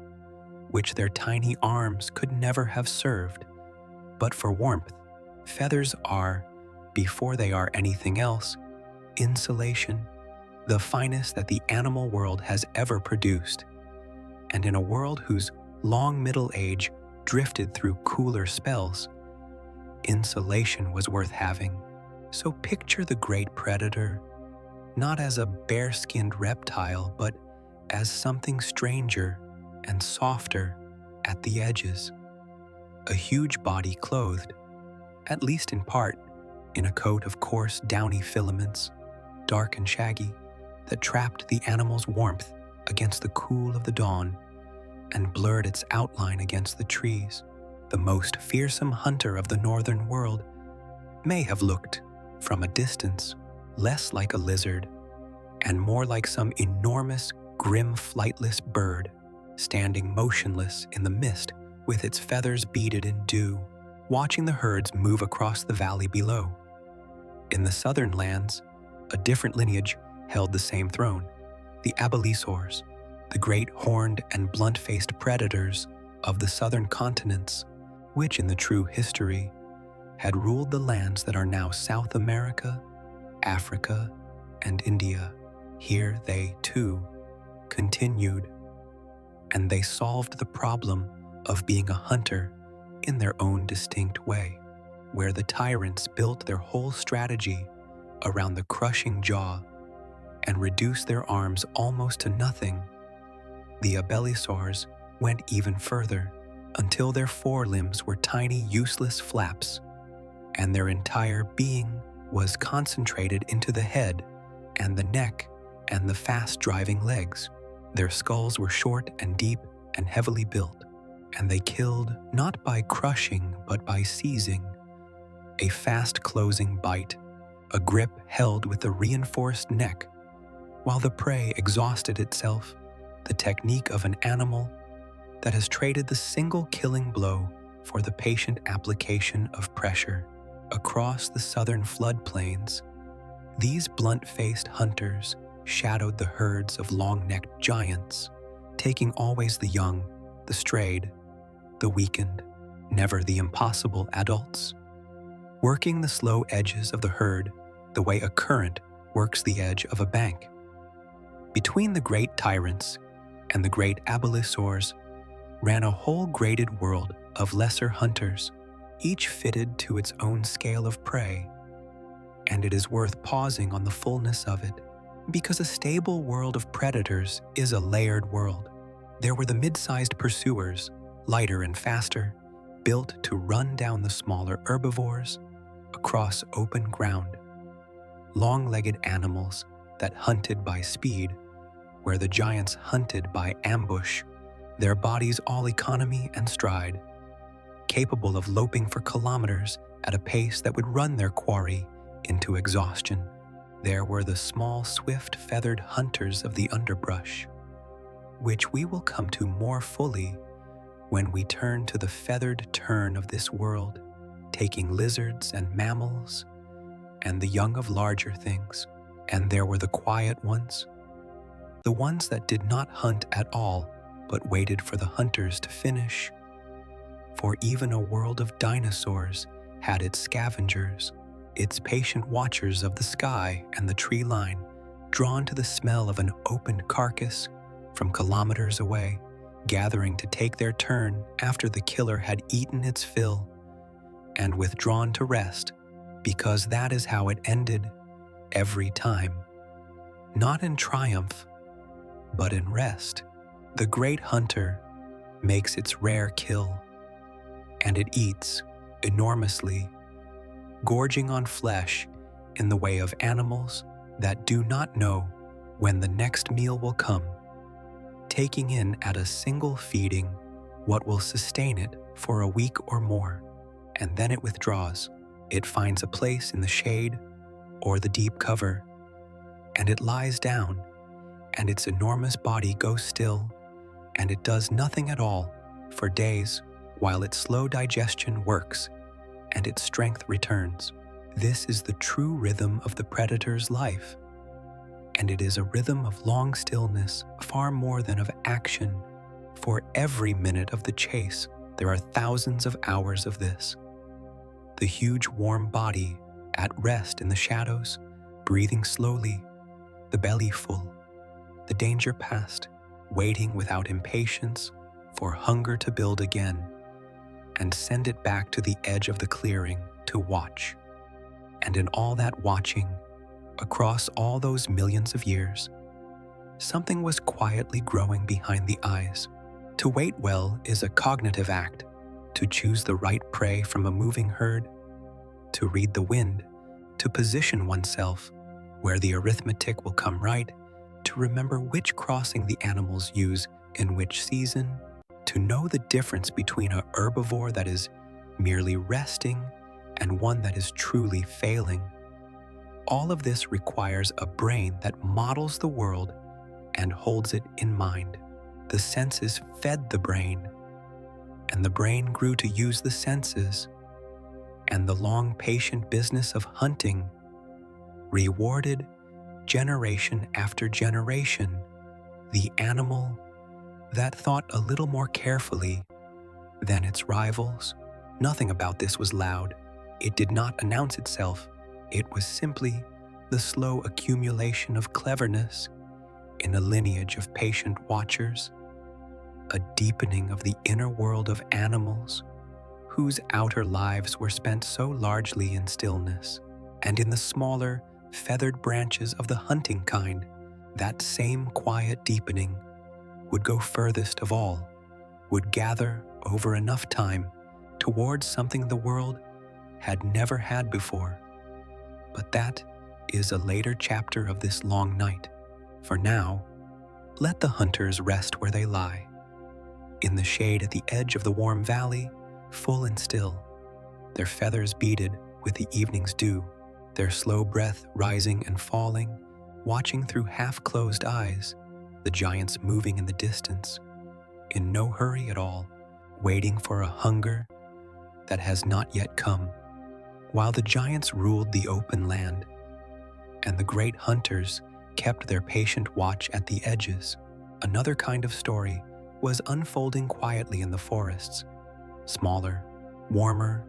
which their tiny arms could never have served, but for warmth. Feathers are, before they are anything else, insulation, the finest that the animal world has ever produced. And in a world whose long middle age drifted through cooler spells, insulation was worth having. So picture the great predator, not as a bare-skinned reptile, but as something stranger and softer at the edges. A huge body clothed, at least in part, in a coat of coarse, downy filaments, dark and shaggy, that trapped the animal's warmth against the cool of the dawn and blurred its outline against the trees. The most fearsome hunter of the northern world may have looked, from a distance, less like a lizard and more like some enormous, grim, flightless bird, standing motionless in the mist with its feathers beaded in dew, watching the herds move across the valley below. In the southern lands, a different lineage held the same throne, the Dinosaurs, the great horned and blunt-faced predators of the southern continents, which in the true history had ruled the lands that are now South America, Africa, and India. Here they, too, continued, and they solved the problem of being a hunter in their own distinct way, where the tyrants built their whole strategy around the crushing jaw and reduced their arms almost to nothing. The Dinosaurs went even further, until their forelimbs were tiny, useless flaps, and their entire being was concentrated into the head and the neck and the fast-driving legs. Their skulls were short and deep and heavily built, and they killed not by crushing but by seizing, a fast-closing bite, a grip held with a reinforced neck, while the prey exhausted itself, the technique of an animal that has traded the single killing blow for the patient application of pressure. Across the southern floodplains, these blunt-faced hunters shadowed the herds of long-necked giants, taking always the young, the strayed, the weakened, never the impossible adults, working the slow edges of the herd the way a current works the edge of a bank. Between the great tyrants and the great Dinosaurs ran a whole graded world of lesser hunters, each fitted to its own scale of prey, and it is worth pausing on the fullness of it, because a stable world of predators is a layered world. There were the mid-sized pursuers, lighter and faster, built to run down the smaller herbivores across open ground. Long-legged animals that hunted by speed, where the giants hunted by ambush, their bodies all economy and stride, capable of loping for kilometers at a pace that would run their quarry into exhaustion. There were the small, swift, feathered hunters of the underbrush, which we will come to more fully when we turn to the feathered turn of this world, taking lizards and mammals and the young of larger things. And there were the quiet ones, the ones that did not hunt at all but waited for the hunters to finish. For even a world of dinosaurs had its scavengers, its patient watchers of the sky and the tree line, drawn to the smell of an opened carcass from kilometers away, gathering to take their turn after the killer had eaten its fill, and withdrawn to rest, because that is how it ended every time. Not in triumph, but in rest. The great hunter makes its rare kill, and it eats enormously, gorging on flesh in the way of animals that do not know when the next meal will come, taking in at a single feeding what will sustain it for a week or more, and then it withdraws. It finds a place in the shade or the deep cover, and it lies down, and its enormous body goes still, and it does nothing at all for days while its slow digestion works and its strength returns. This is the true rhythm of the predator's life, and it is a rhythm of long stillness far more than of action. For every minute of the chase, there are thousands of hours of this. The huge warm body at rest in the shadows, breathing slowly, the belly full, the danger past, waiting without impatience for hunger to build again and send it back to the edge of the clearing to watch. And in all that watching, across all those millions of years, something was quietly growing behind the eyes. To wait well is a cognitive act, to choose the right prey from a moving herd, to read the wind, to position oneself where the arithmetic will come right, to remember which crossing the animals use in which season, to know the difference between a herbivore that is merely resting and one that is truly failing. All of this requires a brain that models the world and holds it in mind. The senses fed the brain, and the brain grew to use the senses, and the long patient business of hunting rewarded generation after generation the animal that thought a little more carefully than its rivals. Nothing about this was loud. It did not announce itself. It was simply the slow accumulation of cleverness in a lineage of patient watchers, a deepening of the inner world of animals whose outer lives were spent so largely in stillness, and in the smaller, feathered branches of the hunting kind, that same quiet deepening would go furthest of all, would gather over enough time towards something the world had never had before. But that is a later chapter of this long night. For now, let the hunters rest where they lie, in the shade at the edge of the warm valley, full and still, their feathers beaded with the evening's dew, their slow breath rising and falling, watching through half-closed eyes, the giants moving in the distance, in no hurry at all, waiting for a hunger that has not yet come, while the giants ruled the open land, and the great hunters kept their patient watch at the edges. Another kind of story was unfolding quietly in the forests, smaller, warmer,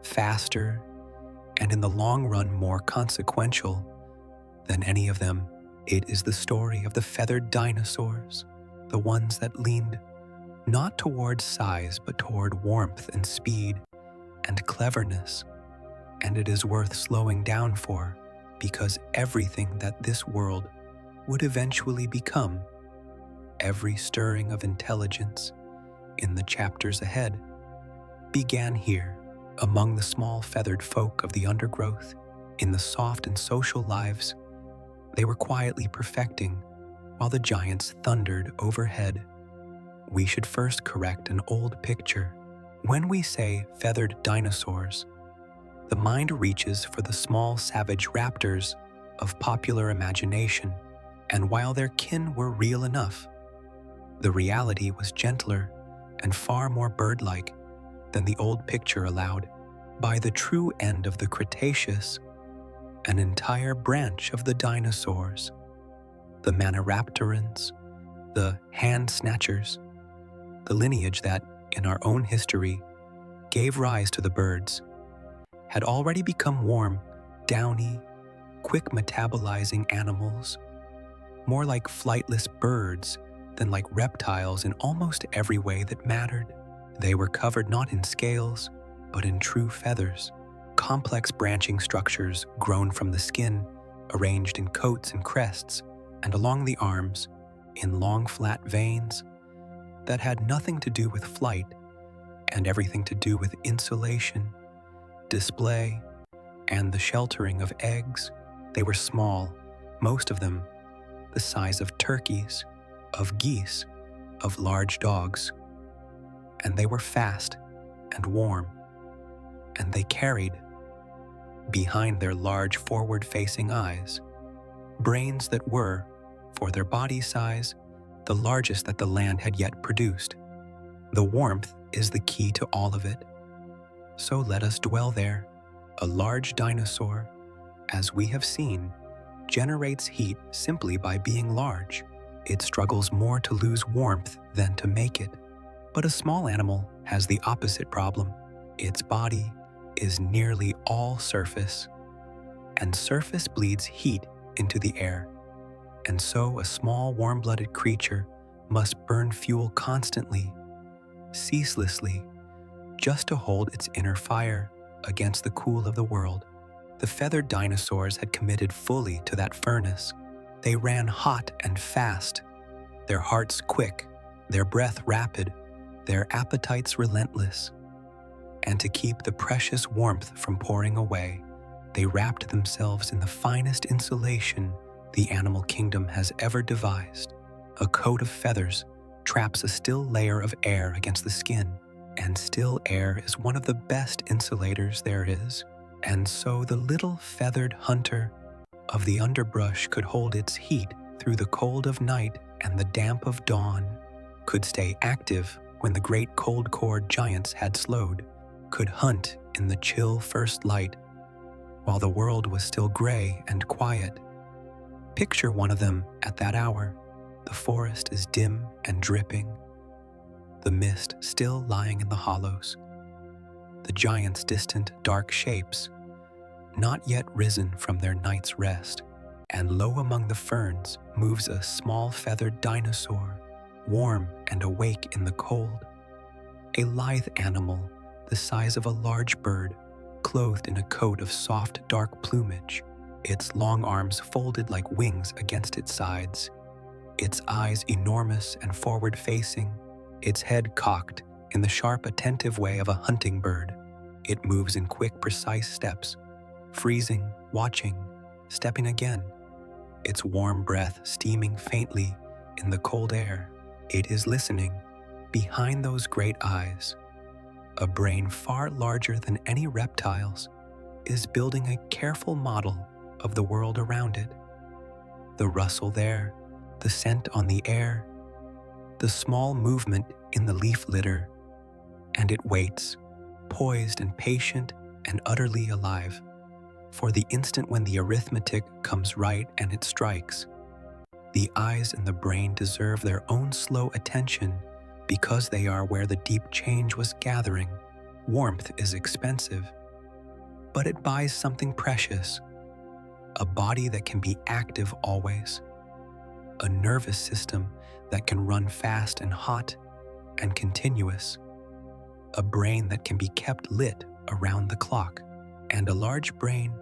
faster, and in the long run more consequential than any of them. It is the story of the feathered dinosaurs, the ones that leaned not toward size but toward warmth and speed and cleverness, and it is worth slowing down for, because everything that this world would eventually become, every stirring of intelligence in the chapters ahead, began here, among the small feathered folk of the undergrowth, in the soft and social lives they were quietly perfecting while the giants thundered overhead. We should first correct an old picture. When we say feathered dinosaurs, the mind reaches for the small savage raptors of popular imagination, and while their kin were real enough, the reality was gentler and far more bird-like than the old picture allowed. By the true end of the Cretaceous, an entire branch of the dinosaurs, the Maniraptorans, the hand snatchers, the lineage that, in our own history, gave rise to the birds, had already become warm, downy, quick metabolizing animals, more like flightless birds than like reptiles in almost every way that mattered. They were covered not in scales, but in true feathers, complex branching structures grown from the skin, arranged in coats and crests, and along the arms, in long flat veins that had nothing to do with flight and everything to do with insulation, display, and the sheltering of eggs. They were small, most of them the size of turkeys, of geese, of large dogs. And they were fast and warm, and they carried, behind their large forward-facing eyes, brains that were, for their body size, the largest that the land had yet produced. The warmth is the key to all of it. So let us dwell there. A large dinosaur, as we have seen, generates heat simply by being large. It struggles more to lose warmth than to make it. But a small animal has the opposite problem. Its body is nearly all surface, and surface bleeds heat into the air. And so a small warm-blooded creature must burn fuel constantly, ceaselessly, just to hold its inner fire against the cool of the world. The feathered dinosaurs had committed fully to that furnace. They ran hot and fast, their hearts quick, their breath rapid, their appetites relentless. And to keep the precious warmth from pouring away, they wrapped themselves in the finest insulation the animal kingdom has ever devised. A coat of feathers traps a still layer of air against the skin, and still air is one of the best insulators there is. And so the little feathered hunter of the underbrush could hold its heat through the cold of night and the damp of dawn, could stay active when the great cold-cored giants had slowed, could hunt in the chill first light while the world was still gray and quiet. Picture one of them at that hour. The forest is dim and dripping, the mist still lying in the hollows, the giants' distant dark shapes, not yet risen from their night's rest, and low among the ferns moves a small feathered dinosaur, warm and awake in the cold, a lithe animal the size of a large bird, clothed in a coat of soft dark plumage, its long arms folded like wings against its sides, its eyes enormous and forward-facing, its head cocked in the sharp, attentive way of a hunting bird. It moves in quick, precise steps, freezing, watching, stepping again, its warm breath steaming faintly in the cold air. It is listening. Behind those great eyes, a brain far larger than any reptile's is building a careful model of the world around it. The rustle there, the scent on the air, the small movement in the leaf litter, and it waits, poised and patient and utterly alive, for the instant when the arithmetic comes right and it strikes. The eyes and the brain deserve their own slow attention because they are where the deep change was gathering. Warmth is expensive, but it buys something precious, a body that can be active always, a nervous system that can run fast and hot and continuous, a brain that can be kept lit around the clock, and a large brain,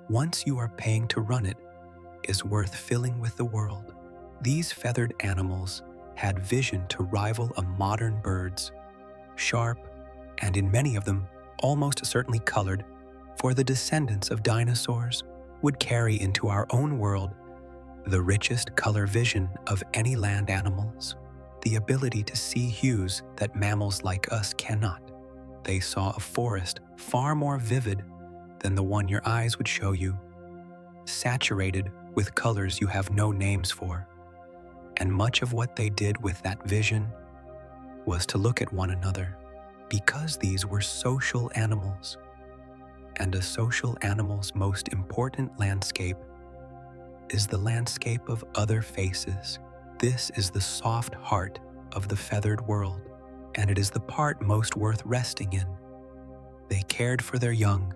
once you are paying to run it, is worth filling with the world. These feathered animals had vision to rival a modern bird's, sharp, and in many of them almost certainly colored, for the descendants of dinosaurs would carry into our own world the richest color vision of any land animals, the ability to see hues that mammals like us cannot. They saw a forest far more vivid than the one your eyes would show you, saturated with colors you have no names for. And much of what they did with that vision was to look at one another, because these were social animals, and a social animal's most important landscape is the landscape of other faces. This is the soft heart of the feathered world, and it is the part most worth resting in. They cared for their young,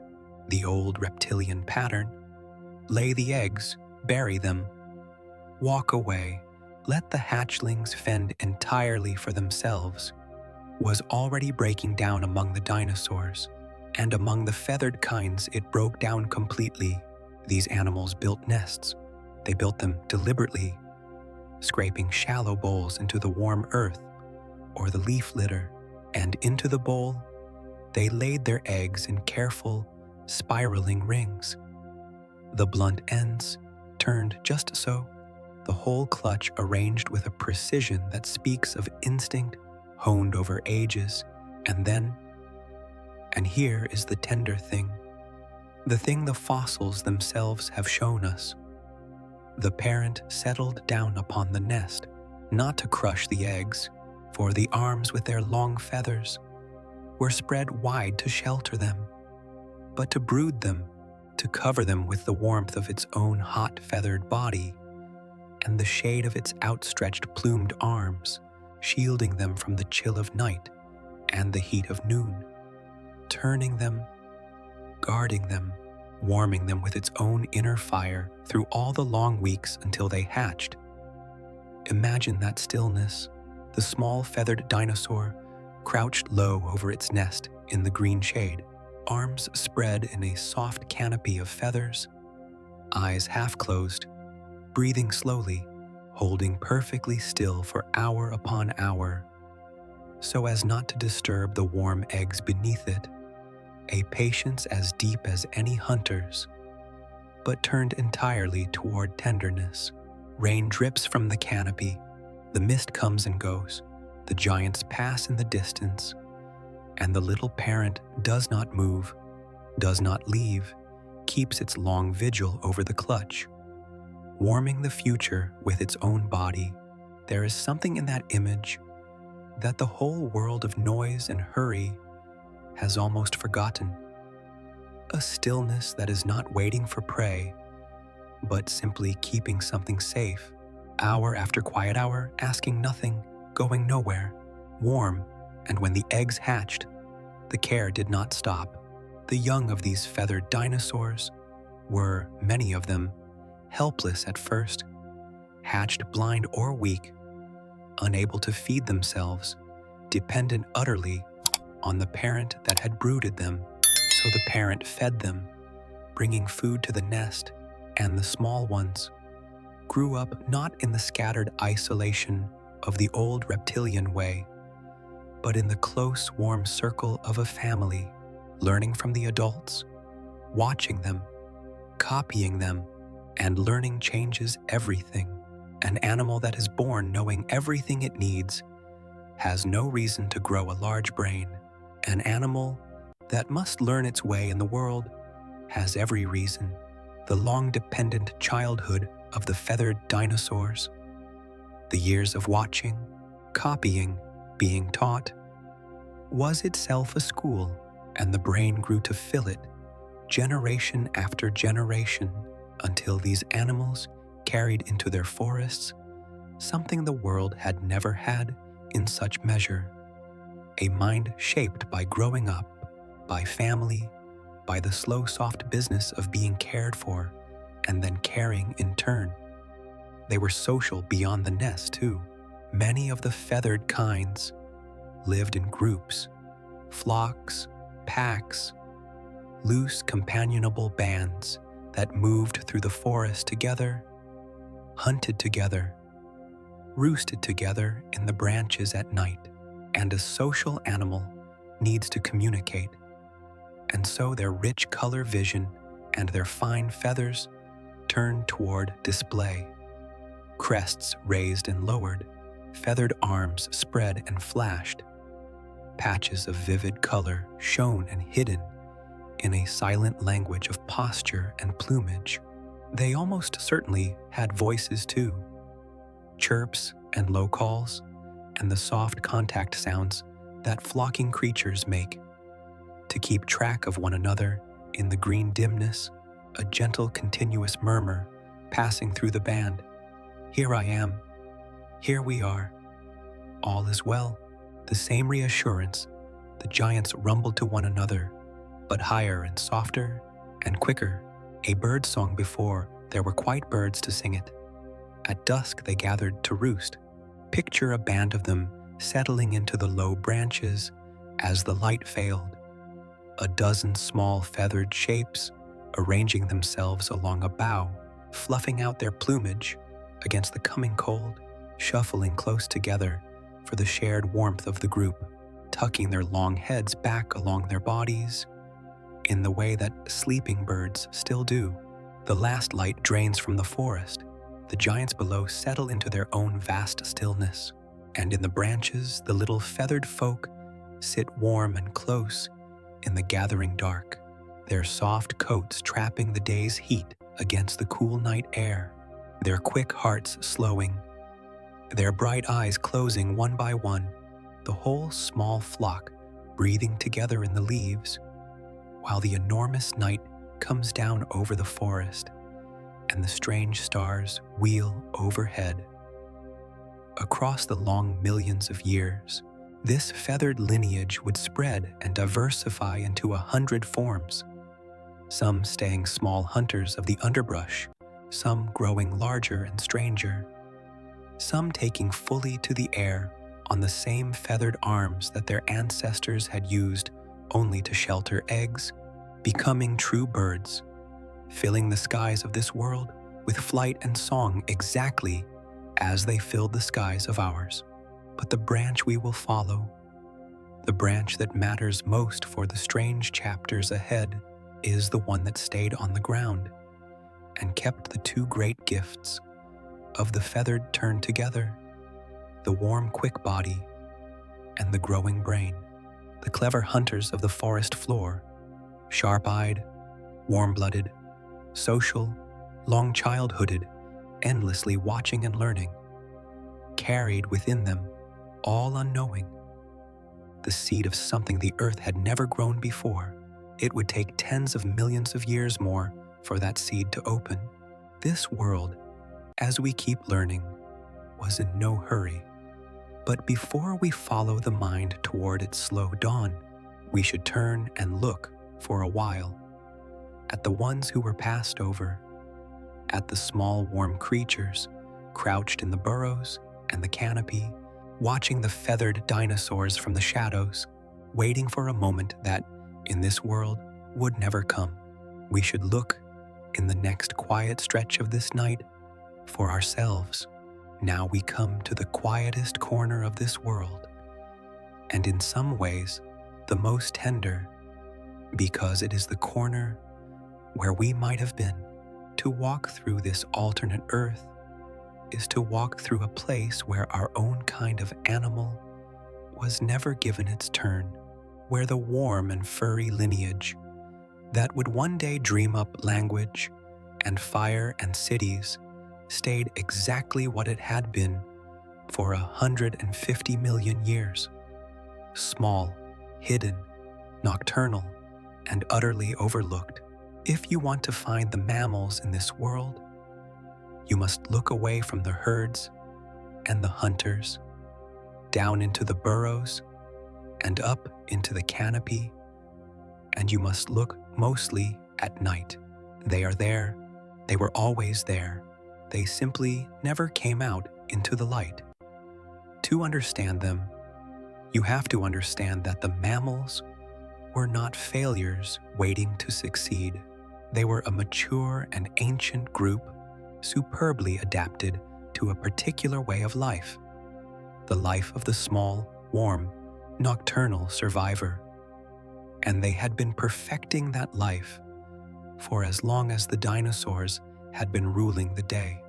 the old reptilian pattern. Lay the eggs, bury them, walk away, let the hatchlings fend entirely for themselves, was already breaking down among the dinosaurs, and among the feathered kinds it broke down completely. These animals built nests. They built them deliberately, scraping shallow bowls into the warm earth or the leaf litter, and into the bowl they laid their eggs in careful, spiraling rings. The blunt ends turned just so, the whole clutch arranged with a precision that speaks of instinct honed over ages, and here is the tender thing, the thing the fossils themselves have shown us. The parent settled down upon the nest, not to crush the eggs, for the arms with their long feathers were spread wide to shelter them, but to brood them, to cover them with the warmth of its own hot feathered body and the shade of its outstretched plumed arms, shielding them from the chill of night and the heat of noon, turning them, guarding them, warming them with its own inner fire through all the long weeks until they hatched. Imagine that stillness, the small feathered dinosaur crouched low over its nest in the green shade, arms spread in a soft canopy of feathers, eyes half closed, breathing slowly, holding perfectly still for hour upon hour, so as not to disturb the warm eggs beneath it, a patience as deep as any hunter's, but turned entirely toward tenderness. Rain drips from the canopy, the mist comes and goes, the giants pass in the distance, and the little parent does not move, does not leave, keeps its long vigil over the clutch, warming the future with its own body. There is something in that image that the whole world of noise and hurry has almost forgotten. A stillness that is not waiting for prey, but simply keeping something safe, hour after quiet hour, asking nothing, going nowhere, warm, and when the eggs hatched, the care did not stop. The young of these feathered dinosaurs were, many of them, helpless at first, hatched blind or weak, unable to feed themselves, dependent utterly on the parent that had brooded them, so the parent fed them, bringing food to the nest, and the small ones grew up not in the scattered isolation of the old reptilian way, but in the close, warm circle of a family, learning from the adults, watching them, copying them, and learning changes everything. An animal that is born knowing everything it needs has no reason to grow a large brain. An animal that must learn its way in the world has every reason. The long-dependent childhood of the feathered dinosaurs, the years of watching, copying, being taught, was itself a school, and the brain grew to fill it, generation after generation, until these animals carried into their forests something the world had never had in such measure, a mind shaped by growing up, by family, by the slow, soft business of being cared for and then caring in turn. They were social beyond the nest, too. Many of the feathered kinds lived in groups, flocks, packs, loose companionable bands that moved through the forest together, hunted together, roosted together in the branches at night. And a social animal needs to communicate, and so their rich color vision and their fine feathers turned toward display. Crests raised and lowered, feathered arms spread and flashed. Patches of vivid color shone and hidden in a silent language of posture and plumage. They almost certainly had voices too, chirps and low calls, and the soft contact sounds that flocking creatures make to keep track of one another in the green dimness, a gentle continuous murmur passing through the band. Here I am, here we are, all is well. The same reassurance, the giants rumbled to one another, but higher and softer and quicker. A bird song before there were quite birds to sing it. At dusk they gathered to roost. Picture a band of them settling into the low branches as the light failed. A dozen small feathered shapes arranging themselves along a bough, fluffing out their plumage against the coming cold. shuffling close together for the shared warmth of the group, tucking their long heads back along their bodies in the way that sleeping birds still do. The last light drains from the forest. The giants below settle into their own vast stillness, and in the branches the little feathered folk sit warm and close in the gathering dark, their soft coats trapping the day's heat against the cool night air, their quick hearts slowing, their bright eyes closing one by one, the whole small flock breathing together in the leaves, while the enormous night comes down over the forest and the strange stars wheel overhead. Across the long millions of years, this feathered lineage would spread and diversify into 100 forms, some staying small hunters of the underbrush, some growing larger and stranger, some taking fully to the air on the same feathered arms that their ancestors had used only to shelter eggs, becoming true birds, filling the skies of this world with flight and song exactly as they filled the skies of ours. But the branch we will follow, the branch that matters most for the strange chapters ahead, is the one that stayed on the ground and kept the two great gifts of the feathered turned together, the warm, quick body and the growing brain. The clever hunters of the forest floor, sharp-eyed, warm-blooded, social, long childhooded, endlessly watching and learning, carried within them, all unknowing, the seed of something the earth had never grown before. It would take tens of millions of years more for that seed to open. This world, as we keep learning, was in no hurry. But before we follow the mind toward its slow dawn, we should turn and look for a while at the ones who were passed over, at the small warm creatures crouched in the burrows and the canopy, watching the feathered dinosaurs from the shadows, waiting for a moment that, in this world, would never come. We should look in the next quiet stretch of this night for ourselves. Now we come to the quietest corner of this world, and in some ways, the most tender, because it is the corner where we might have been. To walk through this alternate earth is to walk through a place where our own kind of animal was never given its turn, where the warm and furry lineage that would one day dream up language and fire and cities stayed exactly what it had been for 150 million years. Small, hidden, nocturnal, and utterly overlooked. If you want to find the mammals in this world, you must look away from the herds and the hunters, down into the burrows and up into the canopy, and you must look mostly at night. They are there. They were always there. They simply never came out into the light. To understand them, you have to understand that the mammals were not failures waiting to succeed. They were a mature and ancient group superbly adapted to a particular way of life, the life of the small, warm, nocturnal survivor. And they had been perfecting that life for as long as the dinosaurs had been ruling the day.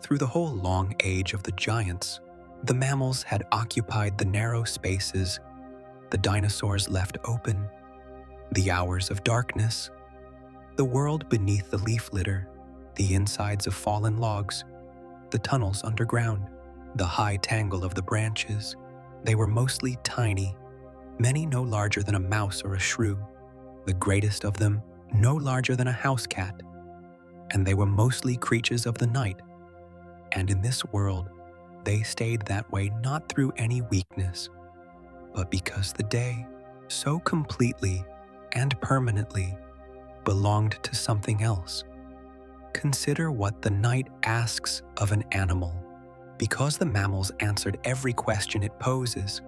Through the whole long age of the giants, the mammals had occupied the narrow spaces the dinosaurs left open, the hours of darkness, the world beneath the leaf litter, the insides of fallen logs, the tunnels underground, the high tangle of the branches. They were mostly tiny, many no larger than a mouse or a shrew, the greatest of them no larger than a house cat, and they were mostly creatures of the night. And in this world, they stayed that way not through any weakness, but because the day, so completely and permanently, belonged to something else. Consider what the night asks of an animal. Because the mammals answered every question it poses,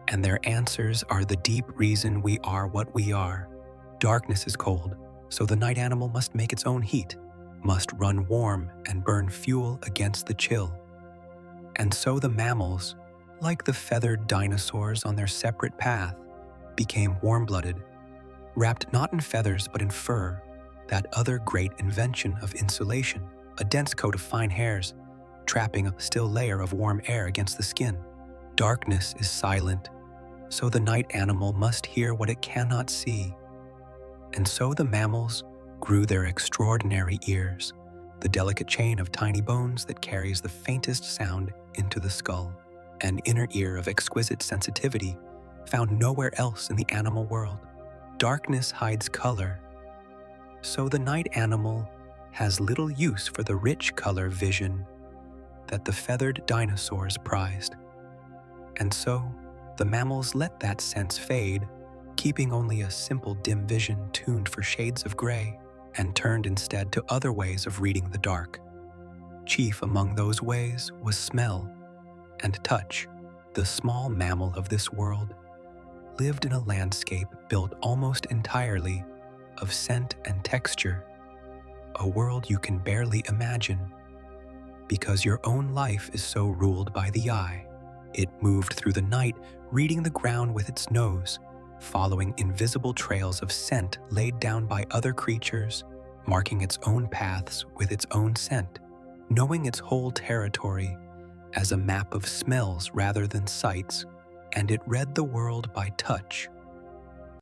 and their answers are the deep reason we are what we are. Darkness is cold, so the night animal must make its own heat, must run warm and burn fuel against the chill. And so the mammals, like the feathered dinosaurs on their separate path, became warm-blooded, wrapped not in feathers but in fur, that other great invention of insulation, a dense coat of fine hairs, trapping a still layer of warm air against the skin. Darkness is silent, so the night animal must hear what it cannot see. And so the mammals grew their extraordinary ears, the delicate chain of tiny bones that carries the faintest sound into the skull, an inner ear of exquisite sensitivity found nowhere else in the animal world. Darkness hides color, so the night animal has little use for the rich color vision that the feathered dinosaurs prized. And so the mammals let that sense fade, keeping only a simple dim vision tuned for shades of gray, and turned instead to other ways of reading the dark. Chief among those ways was smell and touch. The small mammal of this world lived in a landscape built almost entirely of scent and texture, a world you can barely imagine, because your own life is so ruled by the eye. It moved through the night, reading the ground with its nose, following invisible trails of scent laid down by other creatures, marking its own paths with its own scent, knowing its whole territory as a map of smells rather than sights, and it read the world by touch,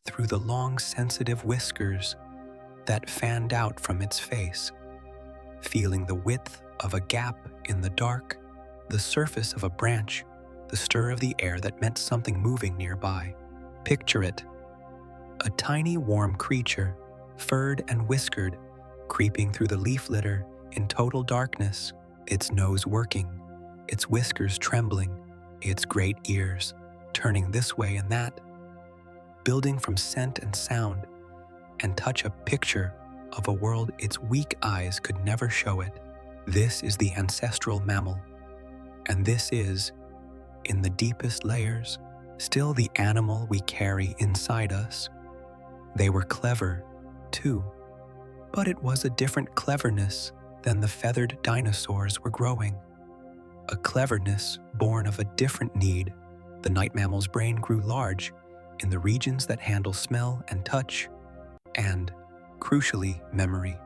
through the long sensitive whiskers that fanned out from its face, feeling the width of a gap in the dark, the surface of a branch, the stir of the air that meant something moving nearby. Picture it, a tiny warm creature, furred and whiskered, creeping through the leaf litter in total darkness, its nose working, its whiskers trembling, its great ears turning this way and that, building from scent and sound and touch a picture of a world its weak eyes could never show it. This is the ancestral mammal, and this is, in the deepest layers, still the animal we carry inside us. They were clever, too, but it was a different cleverness than the feathered dinosaurs were growing, a cleverness born of a different need. The night mammal's brain grew large in the regions that handle smell and touch, and, crucially, memory.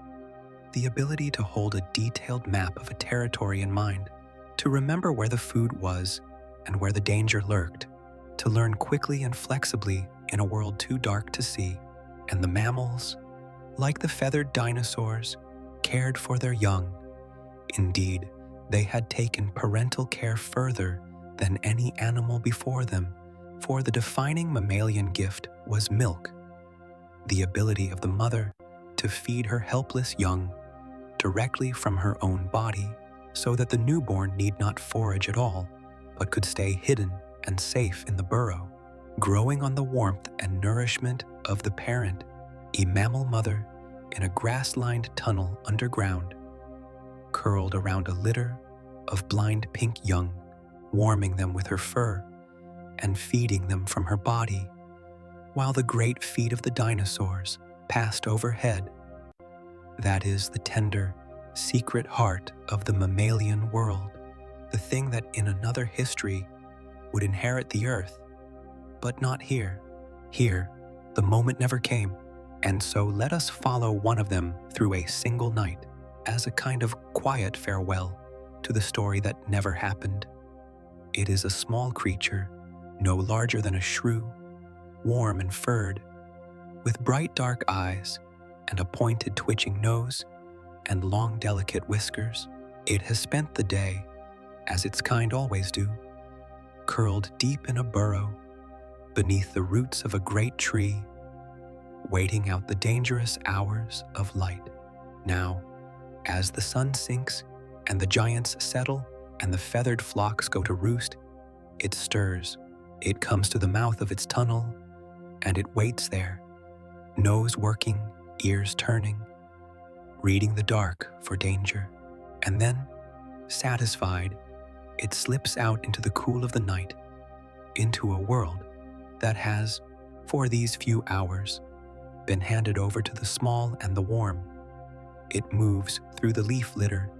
The ability to hold a detailed map of a territory in mind, to remember where the food was and where the danger lurked, to learn quickly and flexibly in a world too dark to see. And the mammals, like the feathered dinosaurs, cared for their young. Indeed, they had taken parental care further than any animal before them, for the defining mammalian gift was milk, the ability of the mother to feed her helpless young directly from her own body, so that the newborn need not forage at all, but could stay hidden and safe in the burrow, growing on the warmth and nourishment of the parent, a mammal mother in a grass-lined tunnel underground, curled around a litter of blind pink young, warming them with her fur and feeding them from her body, while the great feet of the dinosaurs passed overhead. That is the tender, secret heart of the mammalian world, the thing that in another history would inherit the earth, but not here. Here, the moment never came, and so let us follow one of them through a single night, as a kind of quiet farewell to the story that never happened. It is a small creature, no larger than a shrew, warm and furred, with bright dark eyes and a pointed twitching nose and long delicate whiskers. It has spent the day, as its kind always do, curled deep in a burrow beneath the roots of a great tree, waiting out the dangerous hours of light. Now, as the sun sinks and the giants settle and the feathered flocks go to roost, it stirs. It comes to the mouth of its tunnel, and it waits there, nose working, ears turning, reading the dark for danger. And then, satisfied, it slips out into the cool of the night, into a world that has, for these few hours, been handed over to the small and the warm. It moves through the leaf litter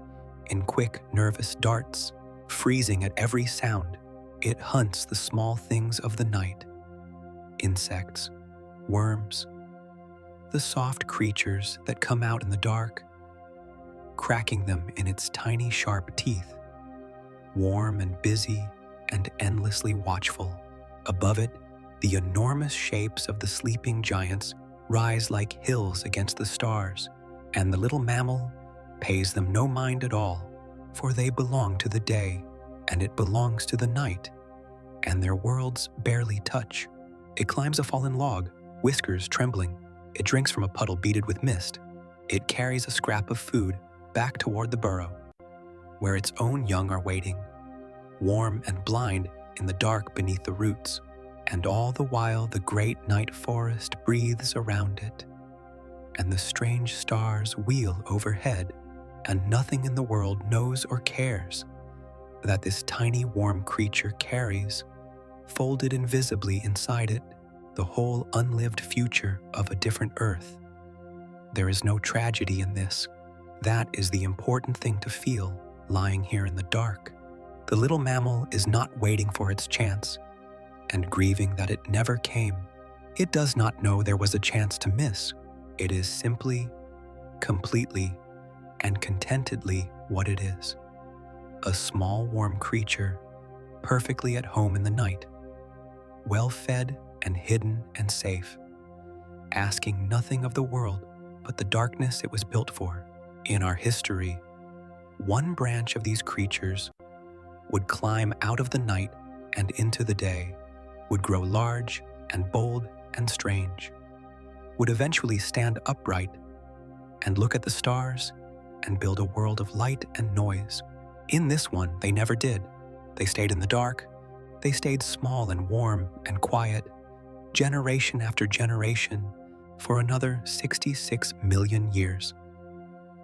in quick, nervous darts, Freezing at every sound, it hunts the small things of the night: insects, worms, the soft creatures that come out in the dark, cracking them in its tiny sharp teeth. Warm and busy and endlessly watchful. Above it, the enormous shapes of the sleeping giants rise like hills against the stars, and the little mammal pays them no mind at all, for they belong to the day, and it belongs to the night, and their worlds barely touch. It climbs a fallen log, whiskers trembling. It drinks from a puddle beaded with mist. It carries a scrap of food back toward the burrow, where its own young are waiting, warm and blind in the dark beneath the roots. And all the while the great night forest breathes around it, and the strange stars wheel overhead, and nothing in the world knows or cares that this tiny warm creature carries, folded invisibly inside it, the whole unlived future of a different Earth. There is no tragedy in this. That is the important thing to feel, lying here in the dark. The little mammal is not waiting for its chance and grieving that it never came. It does not know there was a chance to miss. It is simply, completely, and contentedly what it is: a small warm creature, perfectly at home in the night, well fed and hidden and safe, asking nothing of the world but the darkness it was built for. In our history, one branch of these creatures would climb out of the night and into the day, would grow large and bold and strange, would eventually stand upright and look at the stars and build a world of light and noise. In this one, they never did. They stayed in the dark. They stayed small and warm and quiet, generation after generation, for another 66 million years.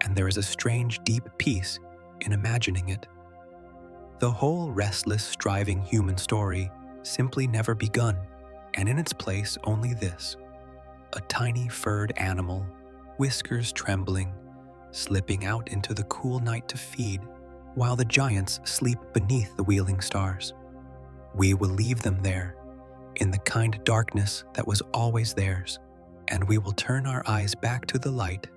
And there is a strange, deep peace in imagining it. The whole restless, striving human story simply never begun, and in its place only this: a tiny furred animal, whiskers trembling, slipping out into the cool night to feed, while the giants sleep beneath the wheeling stars. We will leave them there, in the kind darkness that was always theirs, and we will turn our eyes back to the light,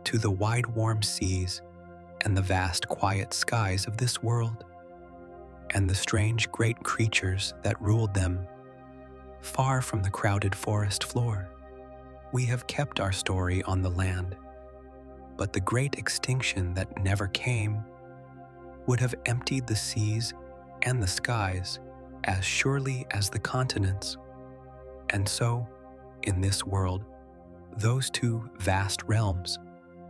to the wide warm seas and the vast quiet skies of this world, and the strange great creatures that ruled them, far from the crowded forest floor. We have kept our story on the land, but the great extinction that never came would have emptied the seas and the skies as surely as the continents. And so, in this world, those two vast realms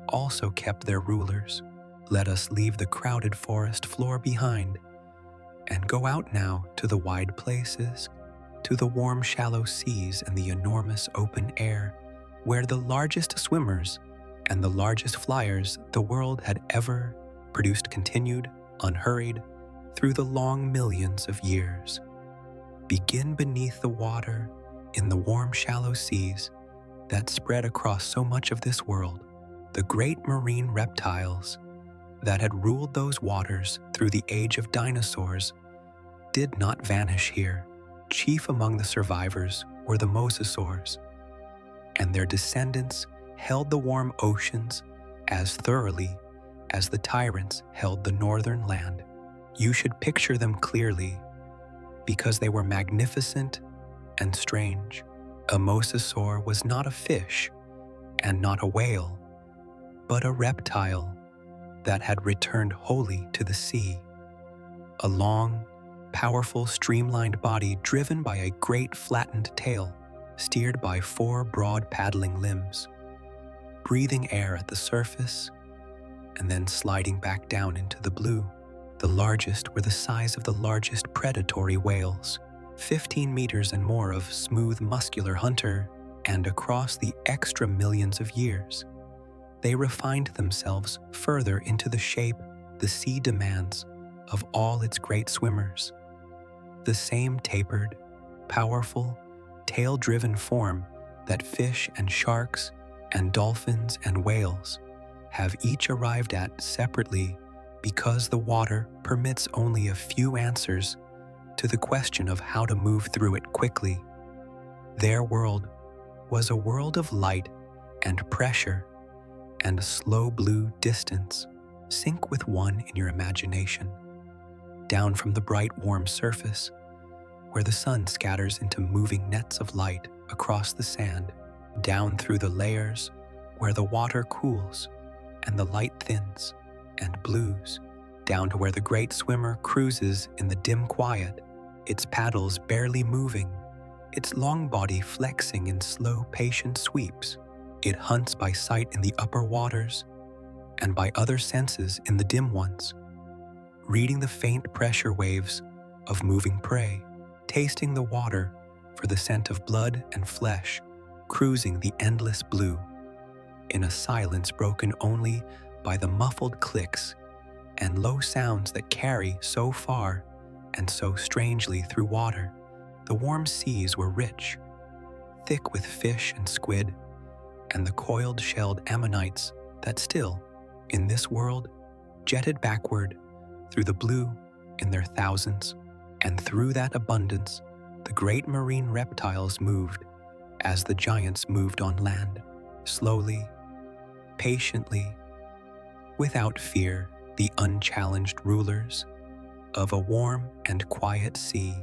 also kept their rulers. Let us leave the crowded forest floor behind and go out now to the wide places, to the warm shallow seas and the enormous open air, where the largest swimmers and the largest flyers the world had ever produced continued, unhurried, through the long millions of years. Begin beneath the water, in the warm shallow seas that spread across so much of this world. The great marine reptiles that had ruled those waters through the age of dinosaurs did not vanish here. Chief among the survivors were the mosasaurs, and their descendants held the warm oceans as thoroughly as the tyrants held the northern land. You should picture them clearly, because they were magnificent and strange. A mosasaur was not a fish and not a whale, but a reptile that had returned wholly to the sea. A long, powerful, streamlined body driven by a great flattened tail, steered by 4 broad paddling limbs, breathing air at the surface and then sliding back down into the blue. The largest were the size of the largest predatory whales, 15 meters and more of smooth, muscular hunter, and across the extra millions of years, they refined themselves further into the shape the sea demands of all its great swimmers. The same tapered, powerful, tail-driven form that fish and sharks and dolphins and whales have each arrived at separately because the water permits only a few answers to the question of how to move through it quickly. Their world was a world of light and pressure and slow blue distance. Sink with one in your imagination, down from the bright warm surface where the sun scatters into moving nets of light across the sand, down through the layers where the water cools and the light thins and blues, down to where the great swimmer cruises in the dim quiet, its paddles barely moving, its long body flexing in slow, patient sweeps. It hunts by sight in the upper waters and by other senses in the dim ones, reading the faint pressure waves of moving prey, tasting the water for the scent of blood and flesh, cruising the endless blue, in a silence broken only by the muffled clicks and low sounds that carry so far and so strangely through water. The warm seas were rich, thick with fish and squid, and the coiled-shelled ammonites that still, in this world, jetted backward through the blue in their thousands, and through that abundance the great marine reptiles moved as the giants moved on land, slowly, patiently, without fear, the unchallenged rulers of a warm and quiet sea.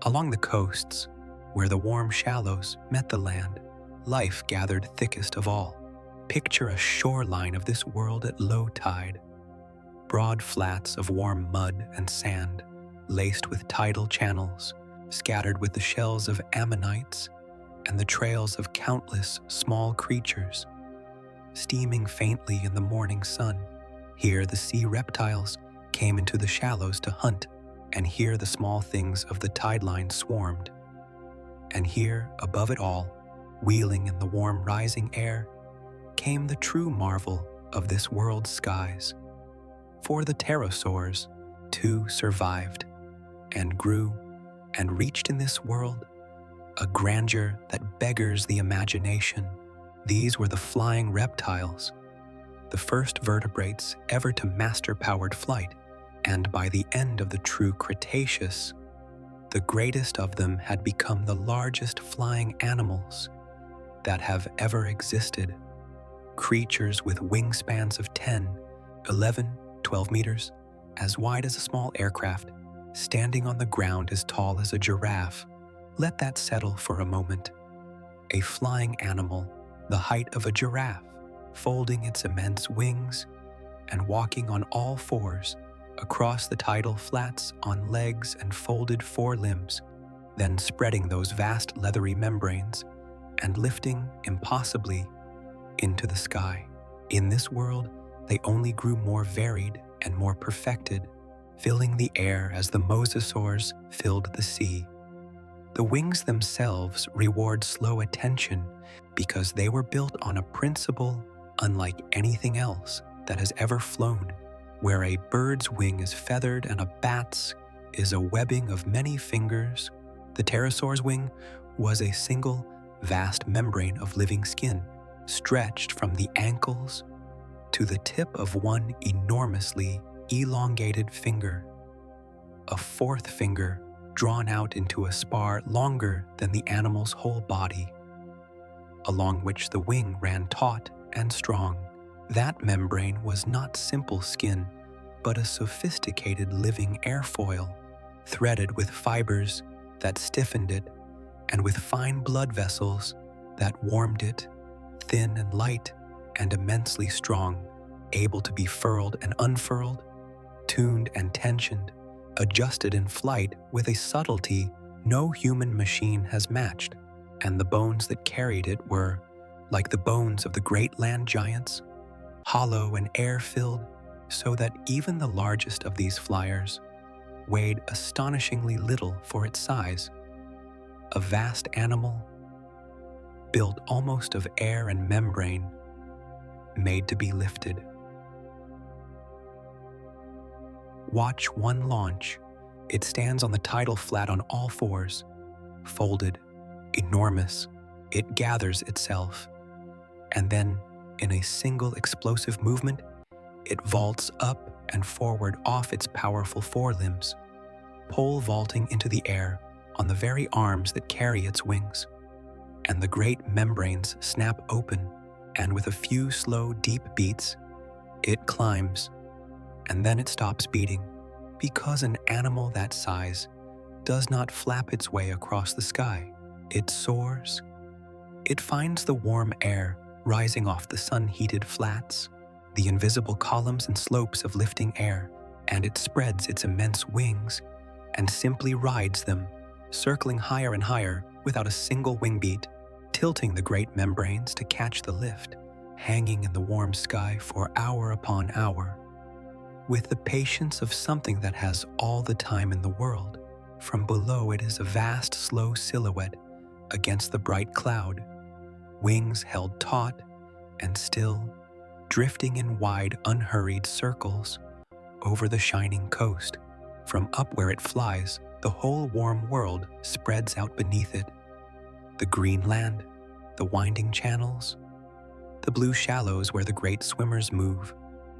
Along the coasts, where the warm shallows met the land, life gathered thickest of all. Picture a shoreline of this world at low tide, broad flats of warm mud and sand, laced with tidal channels, scattered with the shells of ammonites and the trails of countless small creatures, steaming faintly in the morning sun. Here the sea reptiles came into the shallows to hunt, and here the small things of the tideline swarmed. And here, above it all, wheeling in the warm rising air, came the true marvel of this world's skies. For the pterosaurs, too, survived, and grew, and reached in this world a grandeur that beggars the imagination. These were the flying reptiles, the first vertebrates ever to master powered flight, and by the end of the true Cretaceous, the greatest of them had become the largest flying animals that have ever existed. Creatures with wingspans of 10, 11, 12 meters, as wide as a small aircraft, standing on the ground as tall as a giraffe. Let that settle for a moment. A flying animal, the height of a giraffe, folding its immense wings and walking on all fours across the tidal flats on legs and folded forelimbs, then spreading those vast leathery membranes and lifting impossibly into the sky. In this world, they only grew more varied and more perfected, filling the air as the mosasaurs filled the sea. The wings themselves reward slow attention because they were built on a principle unlike anything else that has ever flown. Where a bird's wing is feathered and a bat's is a webbing of many fingers, the pterosaur's wing was a single, vast membrane of living skin, stretched from the ankles to the tip of one enormously elongated finger, a fourth finger drawn out into a spar longer than the animal's whole body, along which the wing ran taut and strong. That membrane was not simple skin, but a sophisticated living airfoil, threaded with fibers that stiffened it and with fine blood vessels that warmed it, thin and light and immensely strong, able to be furled and unfurled, tuned and tensioned, adjusted in flight with a subtlety no human machine has matched. And the bones that carried it were, like the bones of the great land giants, hollow and air-filled, so that even the largest of these flyers weighed astonishingly little for its size. A vast animal, built almost of air and membrane, made to be lifted. Watch one launch. It stands on the tidal flat on all fours, folded, enormous. It gathers itself, and then, in a single explosive movement, It vaults up and forward off its powerful forelimbs, pole vaulting into the air on the very arms that carry its wings. And the great membranes snap open, and with a few slow, deep beats, it climbs, and then it stops beating, because an animal that size does not flap its way across the sky. It soars. It finds the warm air rising off the sun-heated flats, the invisible columns and slopes of lifting air, and it spreads its immense wings and simply rides them, circling higher and higher without a single wing beat, tilting the great membranes to catch the lift, hanging in the warm sky for hour upon hour, with the patience of something that has all the time in the world. From below it is a vast, slow silhouette against the bright cloud, wings held taut and still, drifting in wide, unhurried circles over the shining coast. From up where it flies, the whole warm world spreads out beneath it. The green land, the winding channels, the blue shallows where the great swimmers move,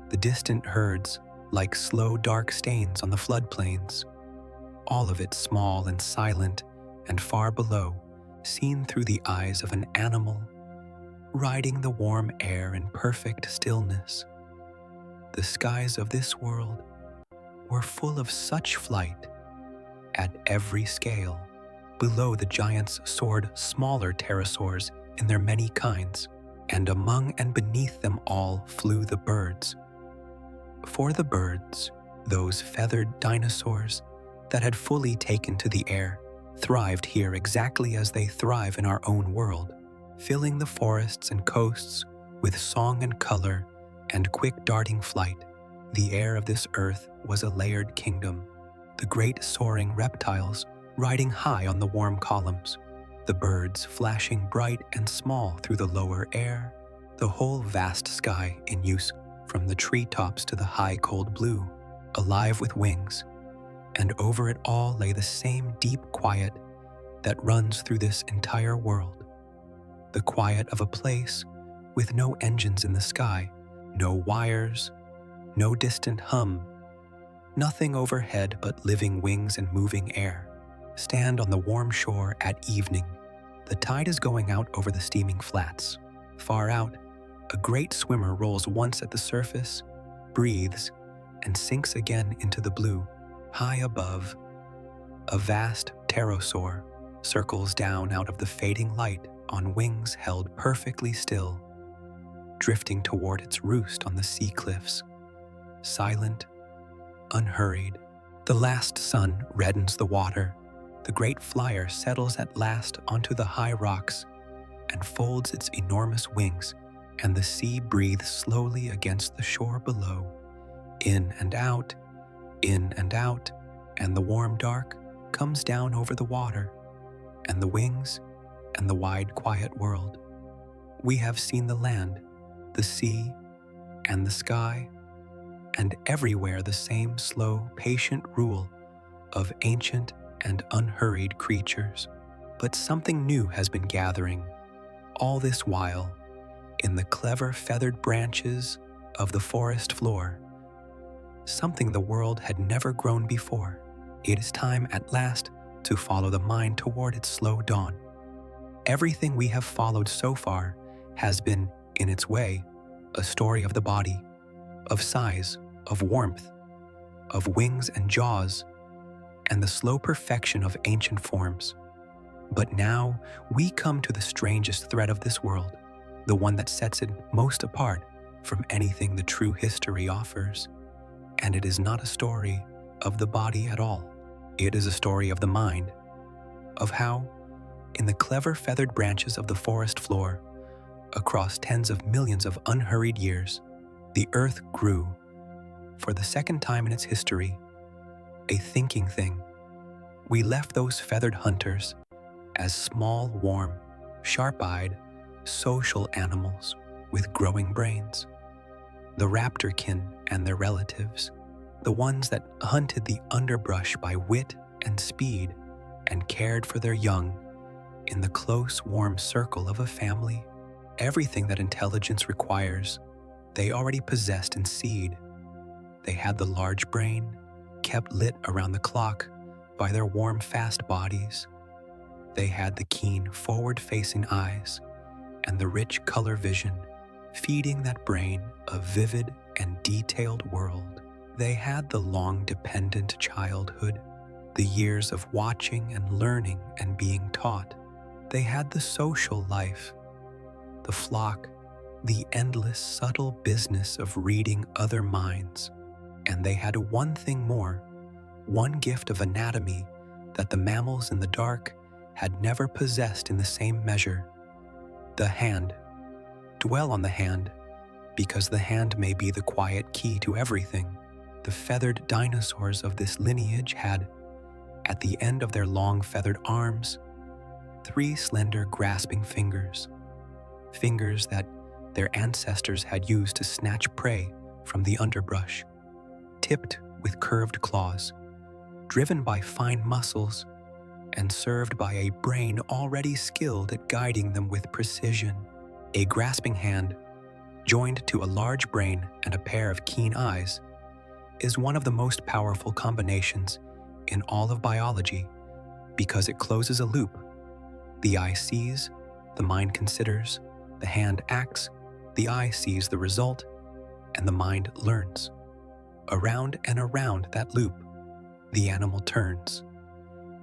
the distant herds like slow dark stains on the floodplains, all of it small and silent and far below, seen through the eyes of an animal, riding the warm air in perfect stillness. The skies of this world were full of such flight at every scale. Below the giants soared smaller pterosaurs in their many kinds, and among and beneath them all flew the birds. For the birds, those feathered dinosaurs that had fully taken to the air, thrived here exactly as they thrive in our own world, filling the forests and coasts with song and color and quick darting flight. The air of this earth was a layered kingdom, the great soaring reptiles riding high on the warm columns, the birds flashing bright and small through the lower air, the whole vast sky in use from the treetops to the high cold blue, alive with wings, and over it all lay the same deep quiet that runs through this entire world, the quiet of a place with no engines in the sky, no wires, no distant hum, nothing overhead but living wings and moving air. Stand on the warm shore at evening. The tide is going out over the steaming flats. Far out, a great swimmer rolls once at the surface, breathes, and sinks again into the blue. High above, a vast pterosaur circles down out of the fading light on wings held perfectly still, drifting toward its roost on the sea cliffs, silent, unhurried. The last sun reddens the water. The great flyer settles at last onto the high rocks and folds its enormous wings, and the sea breathes slowly against the shore below, in and out, and the warm dark comes down over the water and the wings and the wide quiet world. We have seen the land, the sea, and the sky, and everywhere the same slow, patient rule of ancient and unhurried creatures. But something new has been gathering, all this while, in the clever feathered branches of the forest floor, something the world had never grown before. It is time at last to follow the mind toward its slow dawn. Everything we have followed so far has been, in its way, a story of the body, of size, of warmth, of wings and jaws, and the slow perfection of ancient forms. But now we come to the strangest thread of this world, the one that sets it most apart from anything the true history offers. And it is not a story of the body at all. It is a story of the mind, of how, in the clever feathered branches of the forest floor, across tens of millions of unhurried years, the earth grew, for the second time in its history, a thinking thing. We left those feathered hunters as small, warm, sharp-eyed, social animals with growing brains. The raptorkin and their relatives, the ones that hunted the underbrush by wit and speed and cared for their young in the close, warm circle of a family. Everything that intelligence requires, they already possessed in seed. They had the large brain, kept lit around the clock by their warm, fast bodies. They had the keen, forward-facing eyes and the rich color vision, feeding that brain a vivid and detailed world. They had the long, dependent childhood, the years of watching and learning and being taught. They had the social life, the flock, the endless, subtle business of reading other minds. And they had one thing more, one gift of anatomy that the mammals in the dark had never possessed in the same measure: the hand. Dwell on the hand, because the hand may be the quiet key to everything. The feathered dinosaurs of this lineage had, at the end of their long feathered arms, 3 slender grasping fingers, fingers that their ancestors had used to snatch prey from the underbrush, tipped with curved claws, driven by fine muscles, and served by a brain already skilled at guiding them with precision. A grasping hand, joined to a large brain and a pair of keen eyes, is one of the most powerful combinations in all of biology because it closes a loop. The eye sees, the mind considers, the hand acts, the eye sees the result, and the mind learns. Around and around that loop, the animal turns,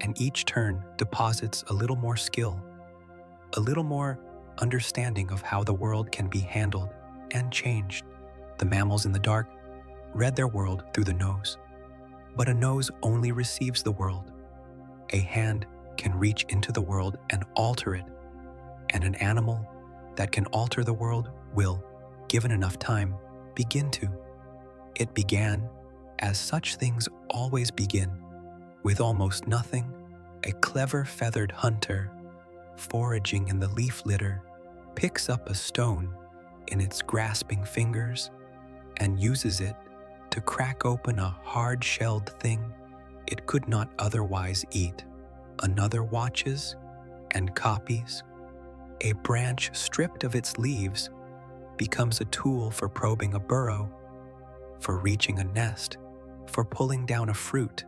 and each turn deposits a little more skill, a little more understanding of how the world can be handled and changed. The mammals in the dark read their world through the nose, but a nose only receives the world. A hand can reach into the world and alter it, and an animal that can alter the world will, given enough time, begin to. It began, as such things always begin, with almost nothing. A clever feathered hunter, foraging in the leaf litter, picks up a stone in its grasping fingers and uses it to crack open a hard-shelled thing it could not otherwise eat. Another watches and copies. A branch stripped of its leaves becomes a tool for probing a burrow, for reaching a nest, for pulling down a fruit.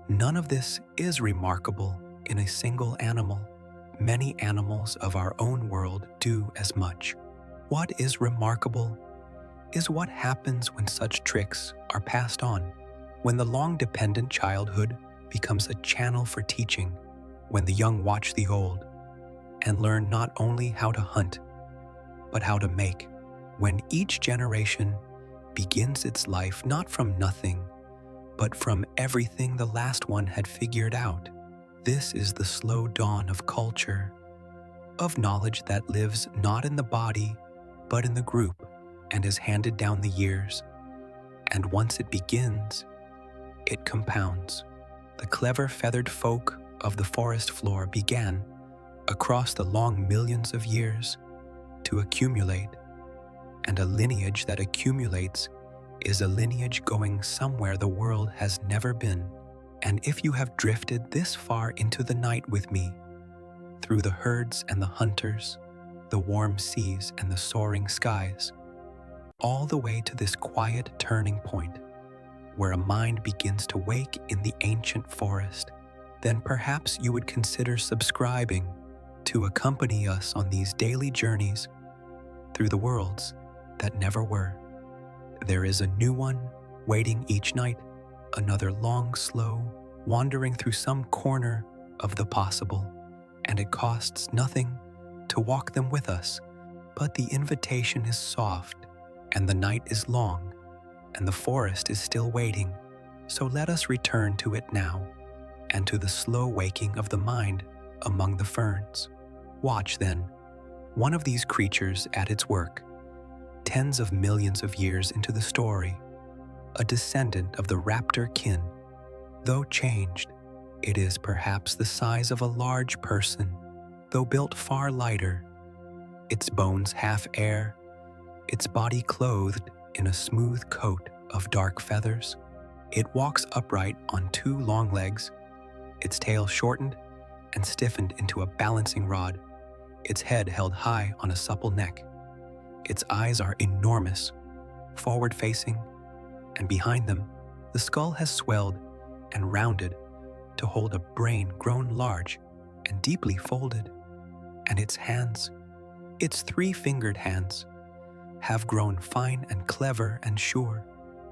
None of this is remarkable in a single animal. Many animals of our own world do as much. What is remarkable is what happens when such tricks are passed on, when the long-dependent childhood becomes a channel for teaching, when the young watch the old and learn not only how to hunt, but how to make, when each generation begins its life not from nothing, but from everything the last one had figured out. This is the slow dawn of culture, of knowledge that lives not in the body, but in the group, and is handed down the years. And once it begins, it compounds. The clever feathered folk of the forest floor began, across the long millions of years, to accumulate, and a lineage that accumulates is a lineage going somewhere the world has never been. And if you have drifted this far into the night with me, through the herds and the hunters, the warm seas and the soaring skies, all the way to this quiet turning point, where a mind begins to wake in the ancient forest, then perhaps you would consider subscribing to accompany us on these daily journeys through the worlds that never were. There is a new one waiting each night, another long, slow, wandering through some corner of the possible, and it costs nothing to walk them with us, but the invitation is soft, and the night is long, and the forest is still waiting, so let us return to it now, and to the slow waking of the mind among the ferns. Watch, then, one of these creatures at its work, tens of millions of years into the story, a descendant of the raptor kin. Though changed, it is perhaps the size of a large person, though built far lighter, its bones half air, its body clothed in a smooth coat of dark feathers. It walks upright on 2 long legs, its tail shortened and stiffened into a balancing rod, its head held high on a supple neck. Its eyes are enormous, forward-facing, and behind them, the skull has swelled and rounded to hold a brain grown large and deeply folded, and its hands, its three-fingered hands, have grown fine and clever and sure,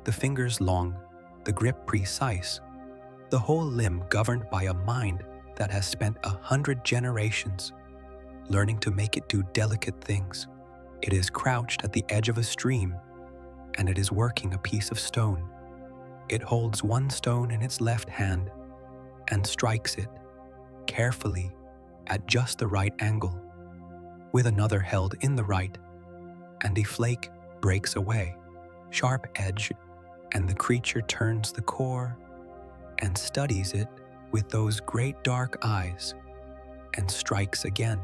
the fingers long, the grip precise, the whole limb governed by a mind that has spent 100 generations learning to make it do delicate things. It is crouched at the edge of a stream, and it is working a piece of stone. It holds one stone in its left hand and strikes it carefully at just the right angle, with another held in the right, and a flake breaks away, sharp-edged, and the creature turns the core and studies it with those great dark eyes and strikes again.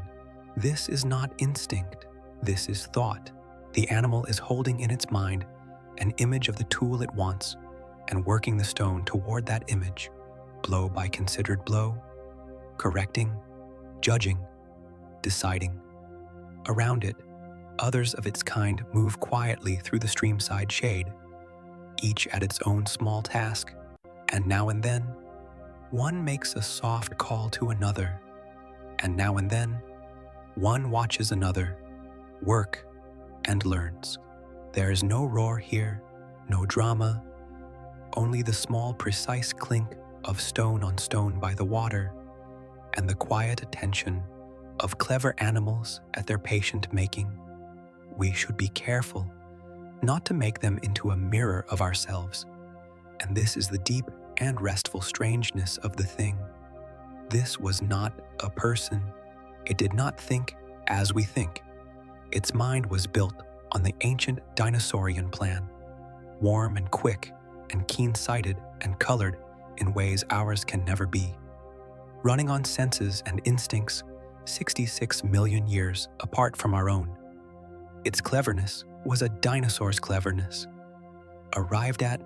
This is not instinct, this is thought. The animal is holding in its mind an image of the tool it wants and working the stone toward that image, blow by considered blow, correcting, judging, deciding. Around it, others of its kind move quietly through the streamside shade, each at its own small task, and now and then, one makes a soft call to another, and now and then, one watches another work and learns. There is no roar here, no drama, only the small, precise clink of stone on stone by the water, and the quiet attention of clever animals at their patient making. We should be careful not to make them into a mirror of ourselves, and this is the deep and restful strangeness of the thing. This was not a person. It did not think as we think. Its mind was built on the ancient dinosaurian plan, warm and quick and keen-sighted and colored in ways ours can never be, running on senses and instincts 66 million years apart from our own. Its cleverness was a dinosaur's cleverness, arrived at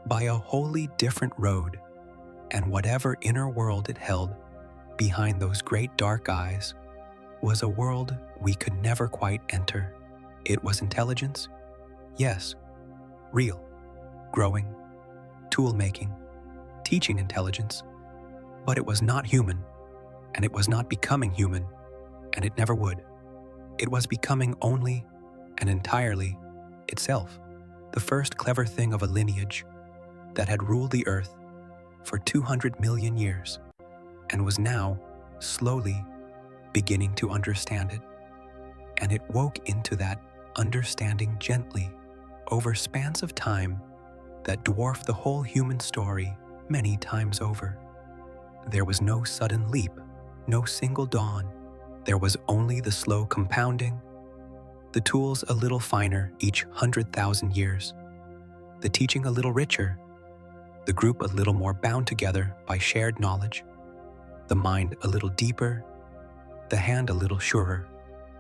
by a wholly different road, and whatever inner world it held behind those great dark eyes was a world we could never quite enter. It was intelligence, yes, real, growing, tool-making, teaching intelligence, but it was not human, and it was not becoming human, and it never would. It was becoming only and entirely itself, the first clever thing of a lineage that had ruled the earth for 200 million years and was now slowly beginning to understand it. And it woke into that understanding gently over spans of time that dwarfed the whole human story many times over. There was no sudden leap, no single dawn. There was only the slow compounding, the tools a little finer each 100,000 years, the teaching a little richer, the group a little more bound together by shared knowledge, the mind a little deeper, the hand a little surer.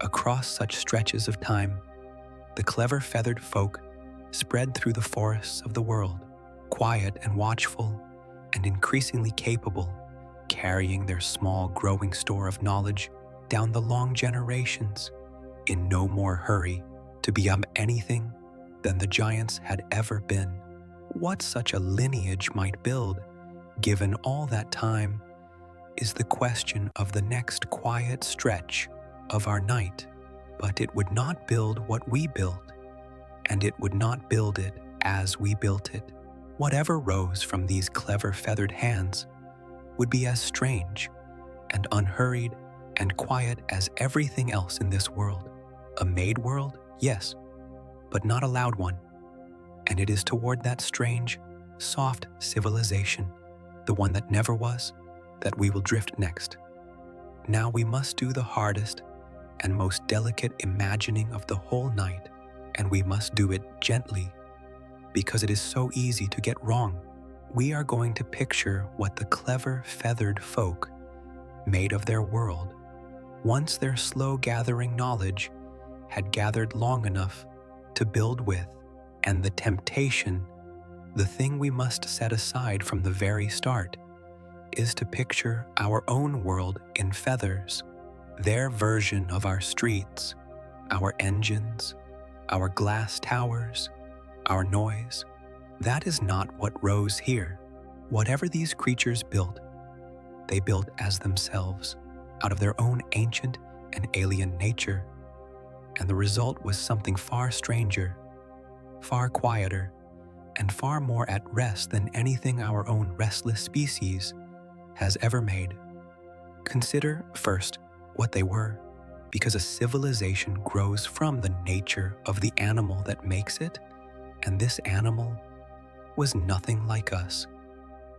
Across such stretches of time, the clever feathered folk spread through the forests of the world, quiet and watchful and increasingly capable, carrying their small growing store of knowledge down the long generations, in no more hurry to become anything than the giants had ever been. What such a lineage might build, given all that time, is the question of the next quiet stretch of our night. But it would not build what we built, and it would not build it as we built it. Whatever rose from these clever feathered hands would be as strange and unhurried and quiet as everything else in this world. A made world, yes, but not a loud one. And it is toward that strange, soft civilization, the one that never was, that we will drift next. Now we must do the hardest and most delicate imagining of the whole night, and we must do it gently, because it is so easy to get wrong. We are going to picture what the clever feathered folk made of their world, once their slow gathering knowledge had gathered long enough to build with, and the temptation, the thing we must set aside from the very start, is to picture our own world in feathers, their version of our streets, our engines, our glass towers, our noise. That is not what rose here. Whatever these creatures built, they built as themselves, out of their own ancient and alien nature, and the result was something far stranger, far quieter, and far more at rest than anything our own restless species has ever made. Consider first what they were, because a civilization grows from the nature of the animal that makes it, and this animal was nothing like us.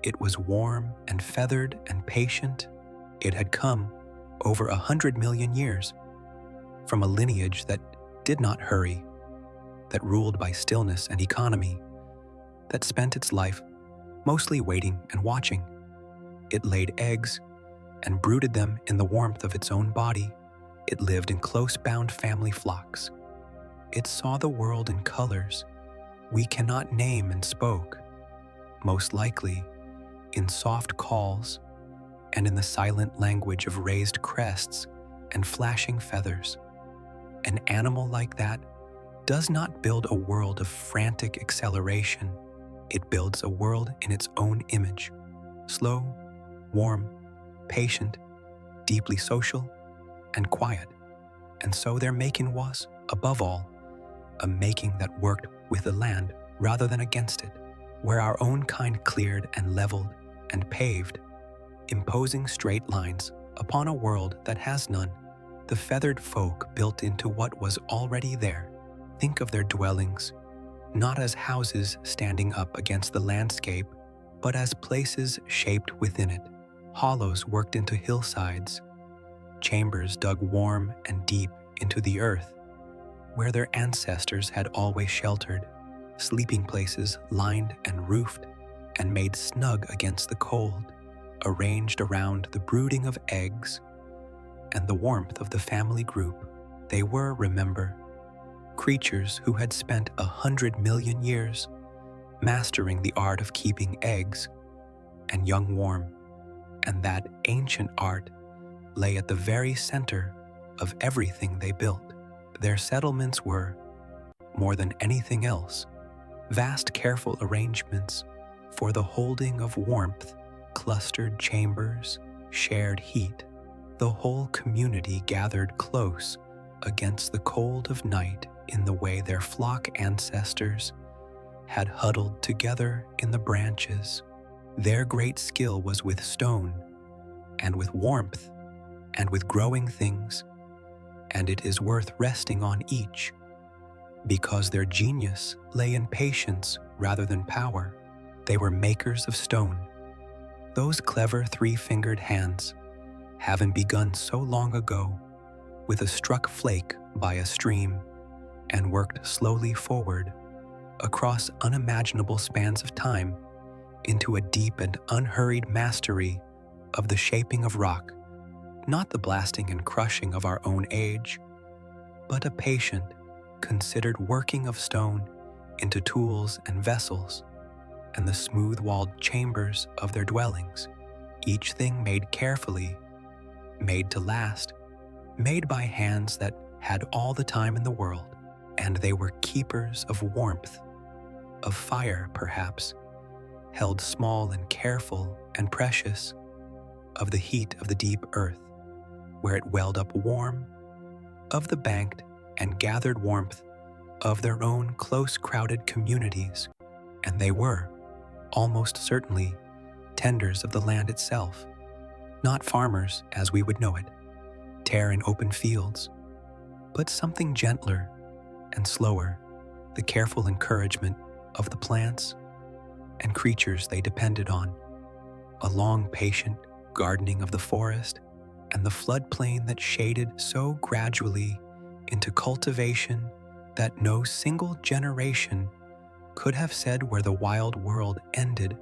It was warm and feathered and patient. It had come over 100 million years from a lineage that did not hurry, that ruled by stillness and economy, that spent its life mostly waiting and watching. It laid eggs and brooded them in the warmth of its own body. It lived in close-bound family flocks. It saw the world in colors we cannot name and spoke, most likely in soft calls and in the silent language of raised crests and flashing feathers. An animal like that does not build a world of frantic acceleration. It builds a world in its own image, slow, warm, patient, deeply social, and quiet. And so their making was, above all, a making that worked with the land rather than against it, where our own kind cleared and leveled and paved, imposing straight lines upon a world that has none. The feathered folk built into what was already there. Think of their dwellings, not as houses standing up against the landscape, but as places shaped within it, hollows worked into hillsides, chambers dug warm and deep into the earth, where their ancestors had always sheltered, sleeping places lined and roofed and made snug against the cold, arranged around the brooding of eggs and the warmth of the family group. They were, remember, creatures who had spent 100 million years mastering the art of keeping eggs and young warm, and that ancient art lay at the very center of everything they built. Their settlements were, more than anything else, vast careful arrangements for the holding of warmth, clustered chambers, shared heat. The whole community gathered close against the cold of night in the way their flock ancestors had huddled together in the branches. Their great skill was with stone, and with warmth, and with growing things, and it is worth resting on each, because their genius lay in patience rather than power. They were makers of stone. Those clever three-fingered hands, having begun so long ago with a struck flake by a stream, and worked slowly forward across unimaginable spans of time into a deep and unhurried mastery of the shaping of rock, not the blasting and crushing of our own age, but a patient, considered working of stone into tools and vessels, and the smooth-walled chambers of their dwellings, each thing made carefully, made to last, made by hands that had all the time in the world, and they were keepers of warmth, of fire perhaps, held small and careful and precious, of the heat of the deep earth, where it welled up warm, of the banked and gathered warmth of their own close-crowded communities, and they were, almost certainly, tenders of the land itself, not farmers as we would know it, tear in open fields, but something gentler and slower, the careful encouragement of the plants and creatures they depended on, a long patient gardening of the forest and the floodplain that shaded so gradually into cultivation that no single generation could have said where the wild world ended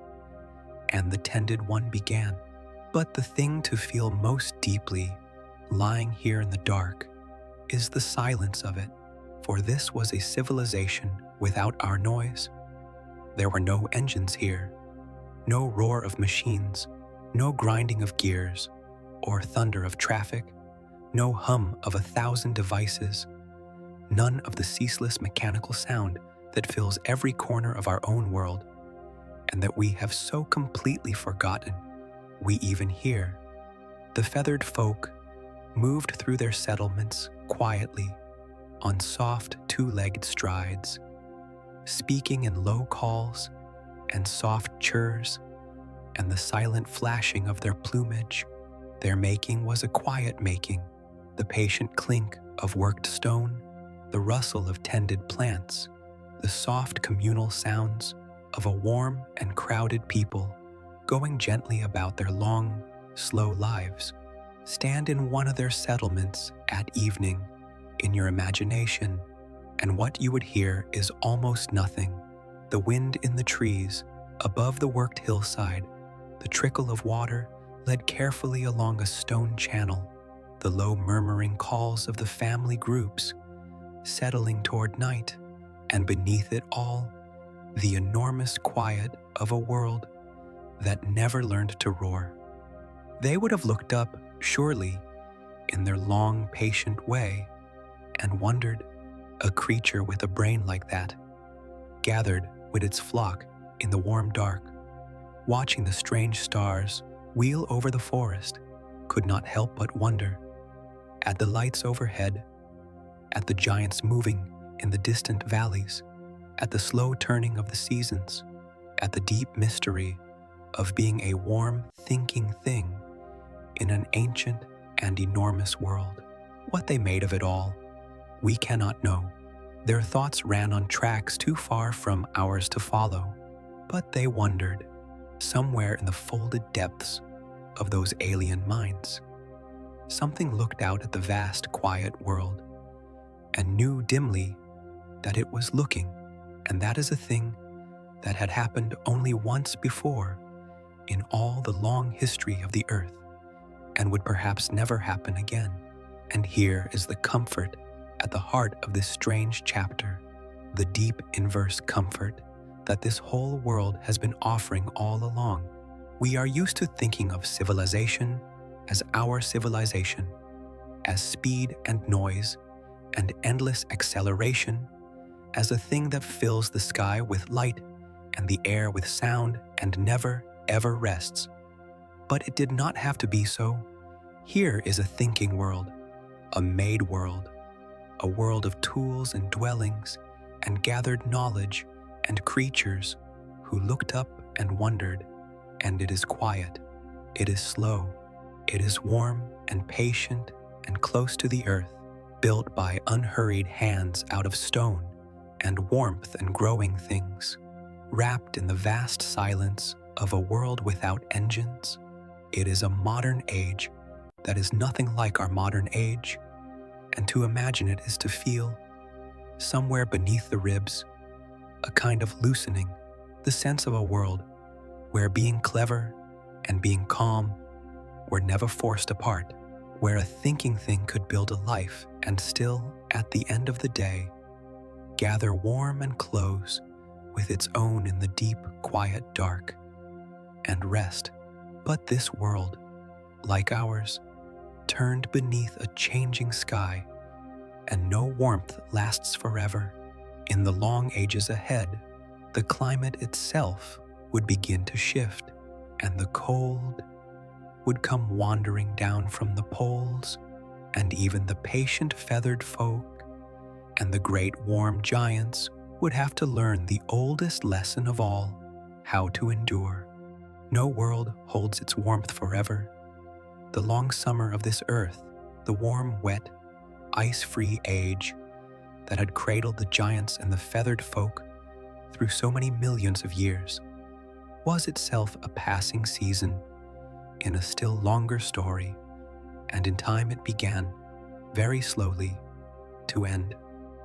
and the tended one began. But the thing to feel most deeply, lying here in the dark, is the silence of it, for this was a civilization without our noise. There were no engines here, no roar of machines, no grinding of gears or thunder of traffic, no hum of 1,000 devices, none of the ceaseless mechanical sound that fills every corner of our own world, and that we have so completely forgotten we even hear. The feathered folk moved through their settlements quietly, on soft two-legged strides, speaking in low calls and soft churs, and the silent flashing of their plumage. Their making was a quiet making, the patient clink of worked stone, the rustle of tended plants, the soft communal sounds of a warm and crowded people going gently about their long, slow lives. Stand in one of their settlements at evening in your imagination, and what you would hear is almost nothing. The wind in the trees, above the worked hillside, the trickle of water led carefully along a stone channel, the low murmuring calls of the family groups, settling toward night, and beneath it all, the enormous quiet of a world that never learned to roar. They would have looked up, surely, in their long, patient way, and wondered, a creature with a brain like that, gathered with its flock in the warm dark, watching the strange stars wheel over the forest, could not help but wonder at the lights overhead, at the giants moving in the distant valleys, at the slow turning of the seasons, at the deep mystery of being a warm, thinking thing in an ancient and enormous world. What they made of it all, we cannot know. Their thoughts ran on tracks too far from ours to follow, but they wondered, somewhere in the folded depths of those alien minds. Something looked out at the vast, quiet world and knew dimly that it was looking, and that is a thing that had happened only once before in all the long history of the earth, and would perhaps never happen again. And here is the comfort at the heart of this strange chapter, the deep inverse comfort that this whole world has been offering all along. We are used to thinking of civilization as our civilization, as speed and noise and endless acceleration, as a thing that fills the sky with light and the air with sound and never, ever rests. But it did not have to be so. Here is a thinking world, a made world, a world of tools and dwellings and gathered knowledge and creatures who looked up and wondered, and it is quiet, it is slow, it is warm and patient and close to the earth, built by unhurried hands out of stone and warmth and growing things, wrapped in the vast silence of a world without engines. It is a modern age that is nothing like our modern age, and to imagine it is to feel, somewhere beneath the ribs, a kind of loosening, the sense of a world where being clever and being calm were never forced apart, where a thinking thing could build a life and still, at the end of the day, gather warm and close with its own in the deep, quiet dark, and rest. But this world, like ours, turned beneath a changing sky, and no warmth lasts forever. In the long ages ahead, the climate itself would begin to shift, and the cold would come wandering down from the poles, and even the patient feathered folk and the great warm giants would have to learn the oldest lesson of all, how to endure. No world holds its warmth forever. The long summer of this earth, the warm, wet, ice-free age that had cradled the giants and the feathered folk through so many millions of years, was itself a passing season in a still longer story, and in time it began, very slowly, to end.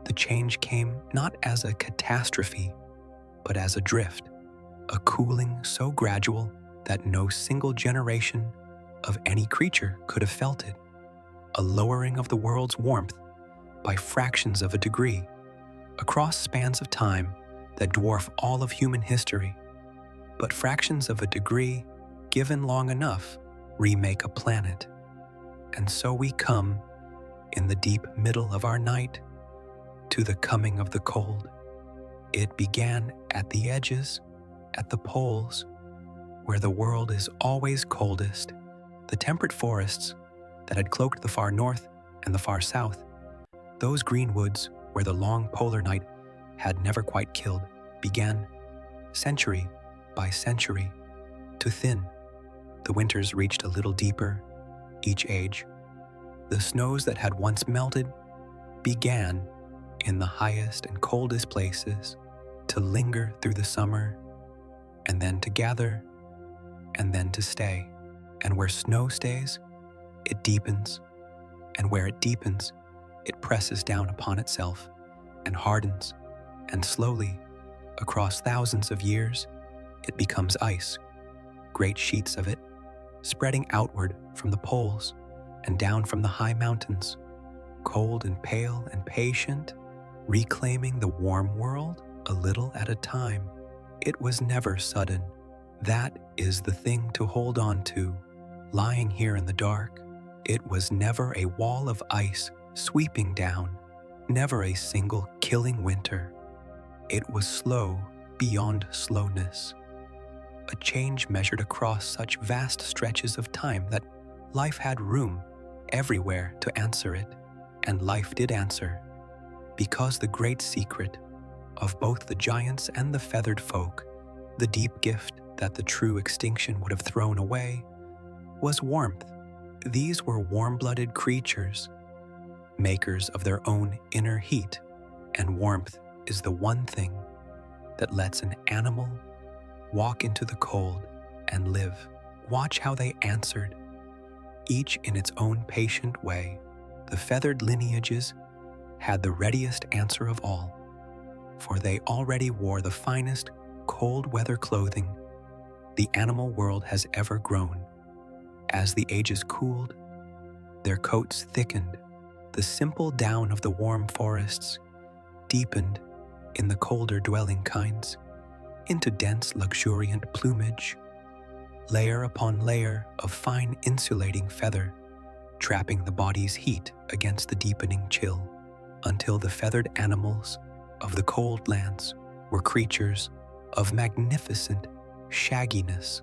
The change came not as a catastrophe, but as a drift, a cooling so gradual that no single generation of any creature could have felt it, a lowering of the world's warmth by fractions of a degree, across spans of time that dwarf all of human history. But fractions of a degree, given long enough, remake a planet. And so we come, in the deep middle of our night, to the coming of the cold. It began at the edges, at the poles, where the world is always coldest. The temperate forests that had cloaked the far north and the far south, those green woods where the long polar night had never quite killed, began, century by century, to thin. The winters reached a little deeper each age. The snows that had once melted began, in the highest and coldest places, to linger through the summer, and then to gather, and then to stay. And where snow stays, it deepens, and where it deepens, it presses down upon itself and hardens, and slowly, across thousands of years, it becomes ice, great sheets of it, spreading outward from the poles and down from the high mountains, cold and pale and patient, reclaiming the warm world a little at a time. It was never sudden. That is the thing to hold on to, lying here in the dark. It was never a wall of ice sweeping down, never a single killing winter. It was slow beyond slowness, a change measured across such vast stretches of time that life had room everywhere to answer it, and life did answer, because the great secret of both the giants and the feathered folk, the deep gift that the true extinction would have thrown away, was warmth. These were warm-blooded creatures, makers of their own inner heat, and warmth is the one thing that lets an animal walk into the cold and live. Watch how they answered, each in its own patient way. The feathered lineages had the readiest answer of all, for they already wore the finest cold-weather clothing the animal world has ever grown. As the ages cooled, their coats thickened. The simple down of the warm forests deepened in the colder dwelling kinds into dense, luxuriant plumage, layer upon layer of fine insulating feather, trapping the body's heat against the deepening chill, until the feathered animals of the cold lands were creatures of magnificent shagginess,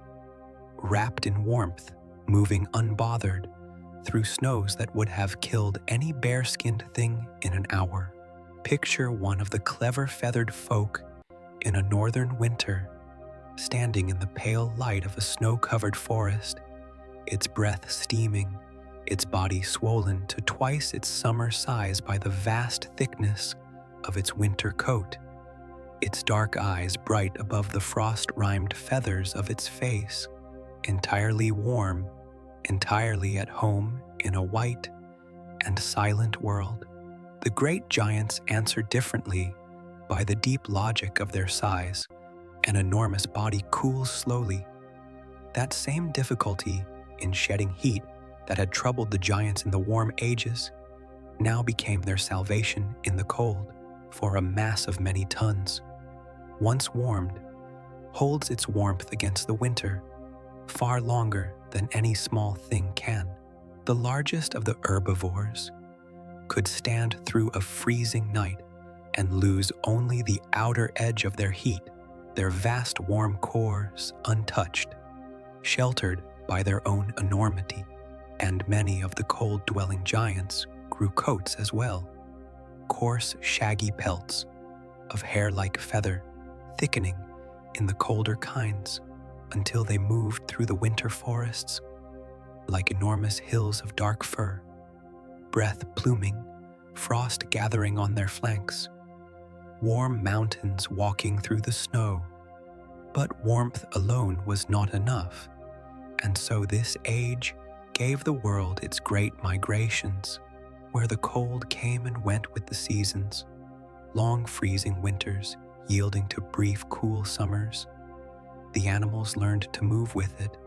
wrapped in warmth, moving unbothered through snows that would have killed any bare-skinned thing in an hour. Picture one of the clever feathered folk in a northern winter, standing in the pale light of a snow-covered forest, its breath steaming, its body swollen to twice its summer size by the vast thickness of its winter coat, its dark eyes bright above the frost-rimed feathers of its face, entirely warm, entirely at home in a white and silent world. The great giants answered differently by the deep logic of their size. An enormous body cools slowly. That same difficulty in shedding heat that had troubled the giants in the warm ages now became their salvation in the cold, for a mass of many tons, once warmed, holds its warmth against the winter far longer than any small thing can. The largest of the herbivores could stand through a freezing night and lose only the outer edge of their heat, their vast warm cores untouched, sheltered by their own enormity. And many of the cold-dwelling giants grew coats as well, coarse, shaggy pelts of hair-like feather, thickening in the colder kinds until they moved through the winter forests like enormous hills of dark fur, breath pluming, frost gathering on their flanks, warm mountains walking through the snow. But warmth alone was not enough, and so this age gave the world its great migrations, where the cold came and went with the seasons, long freezing winters yielding to brief cool summers. The animals learned to move with it,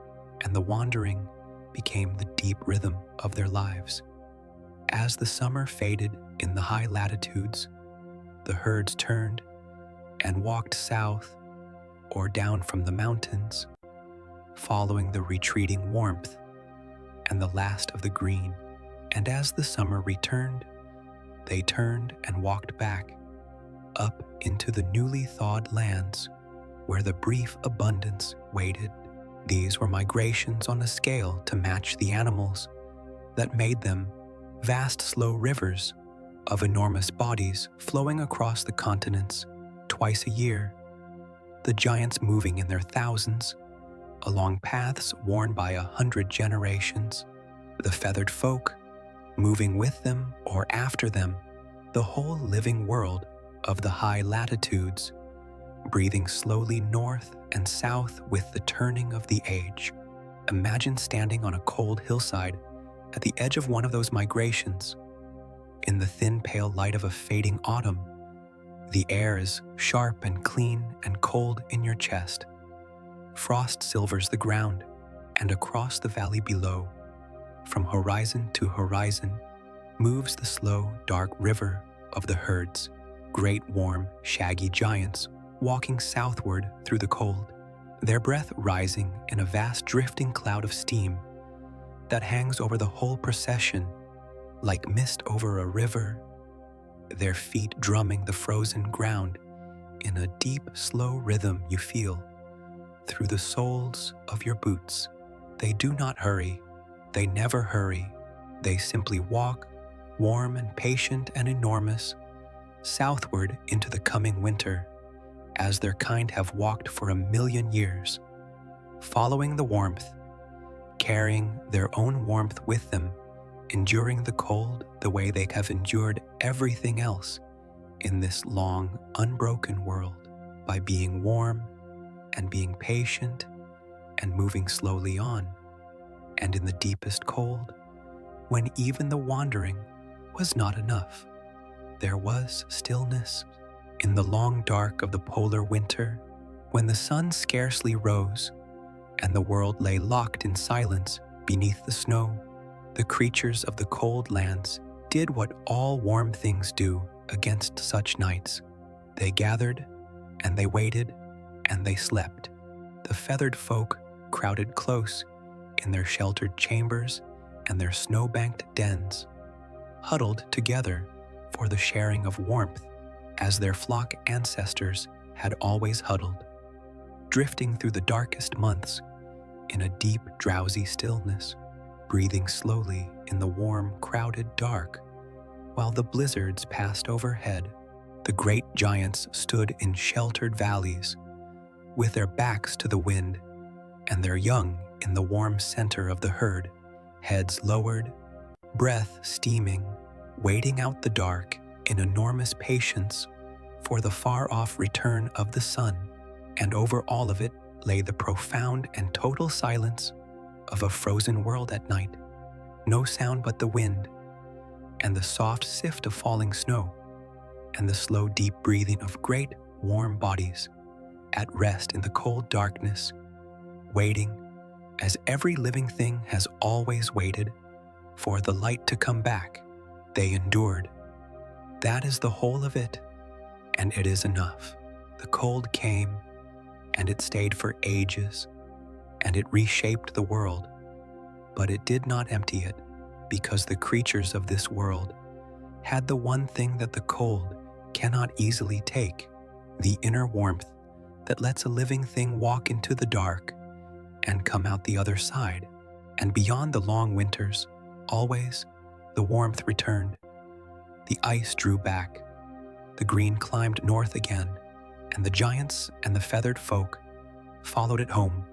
and the wandering became the deep rhythm of their lives. As the summer faded in the high latitudes, the herds turned and walked south or down from the mountains, following the retreating warmth and the last of the green. And as the summer returned, they turned and walked back, up into the newly thawed lands where the brief abundance waited. These were migrations on a scale to match the animals that made them, vast slow rivers of enormous bodies flowing across the continents twice a year, the giants moving in their thousands along paths worn by 100 generations, the feathered folk moving with them or after them, the whole living world of the high latitudes, breathing slowly north and south with the turning of the age. Imagine standing on a cold hillside at the edge of one of those migrations. In the thin pale light of a fading autumn, the air is sharp and clean and cold in your chest. Frost silvers the ground, and across the valley below, from horizon to horizon, moves the slow, dark river of the herds, great warm, shaggy giants walking southward through the cold, their breath rising in a vast drifting cloud of steam that hangs over the whole procession like mist over a river, their feet drumming the frozen ground in a deep, slow rhythm you feel through the soles of your boots. They do not hurry. They never hurry. They simply walk, warm and patient and enormous, southward into the coming winter, as their kind have walked for 1,000,000 years, following the warmth, carrying their own warmth with them, enduring the cold the way they have endured everything else in this long, unbroken world, by being warm and being patient and moving slowly on. And in the deepest cold, when even the wandering was not enough, there was stillness. In the long dark of the polar winter, when the sun scarcely rose and the world lay locked in silence beneath the snow, the creatures of the cold lands did what all warm things do against such nights. They gathered, and they waited, and they slept. The feathered folk crowded close in their sheltered chambers and their snow-banked dens, huddled together for the sharing of warmth, as their flock ancestors had always huddled, drifting through the darkest months in a deep, drowsy stillness, breathing slowly in the warm, crowded dark. While the blizzards passed overhead, the great giants stood in sheltered valleys, with their backs to the wind and their young in the warm center of the herd, heads lowered, breath steaming, waiting out the dark in enormous patience for the far-off return of the sun. And over all of it lay the profound and total silence of a frozen world at night. No sound but the wind, and the soft sift of falling snow, and the slow, deep breathing of great, warm bodies at rest in the cold darkness, waiting, as every living thing has always waited, for the light to come back. They endured. That is the whole of it, and it is enough. The cold came, and it stayed for ages, and it reshaped the world, but it did not empty it, because the creatures of this world had the one thing that the cold cannot easily take, the inner warmth that lets a living thing walk into the dark and come out the other side. And beyond the long winters, always, the warmth returned. The ice drew back, the green climbed north again, and the giants and the feathered folk followed it home,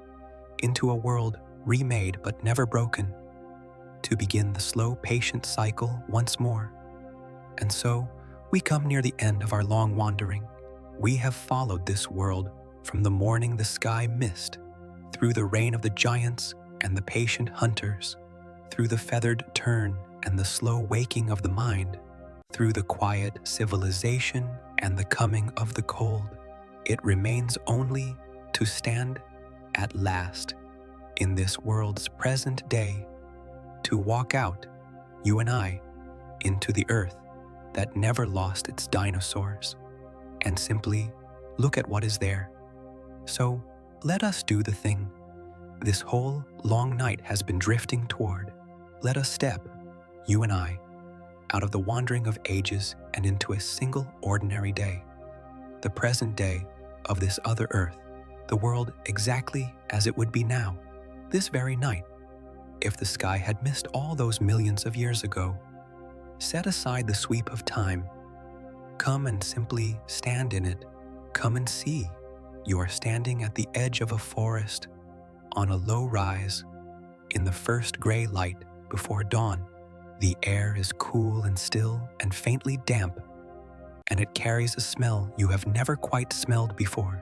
into a world remade but never broken, to begin the slow, patient cycle once more. And so, we come near the end of our long wandering. We have followed this world from the morning the sky mist, through the reign of the giants and the patient hunters, through the feathered turn and the slow waking of the mind, through the quiet civilization and the coming of the cold. It remains only to stand at last in this world's present day, to walk out, you and I, into the earth that never lost its dinosaurs, and simply look at what is there. So let us do the thing this whole long night has been drifting toward. Let us step, you and I, out of the wandering of ages and into a single ordinary day, the present day of this other earth, the world exactly as it would be now, this very night, if the sky had missed all those millions of years ago. Set aside the sweep of time. Come and simply stand in it. Come and see. You are standing at the edge of a forest, on a low rise, in the first gray light before dawn. The air is cool and still and faintly damp, and it carries a smell you have never quite smelled before.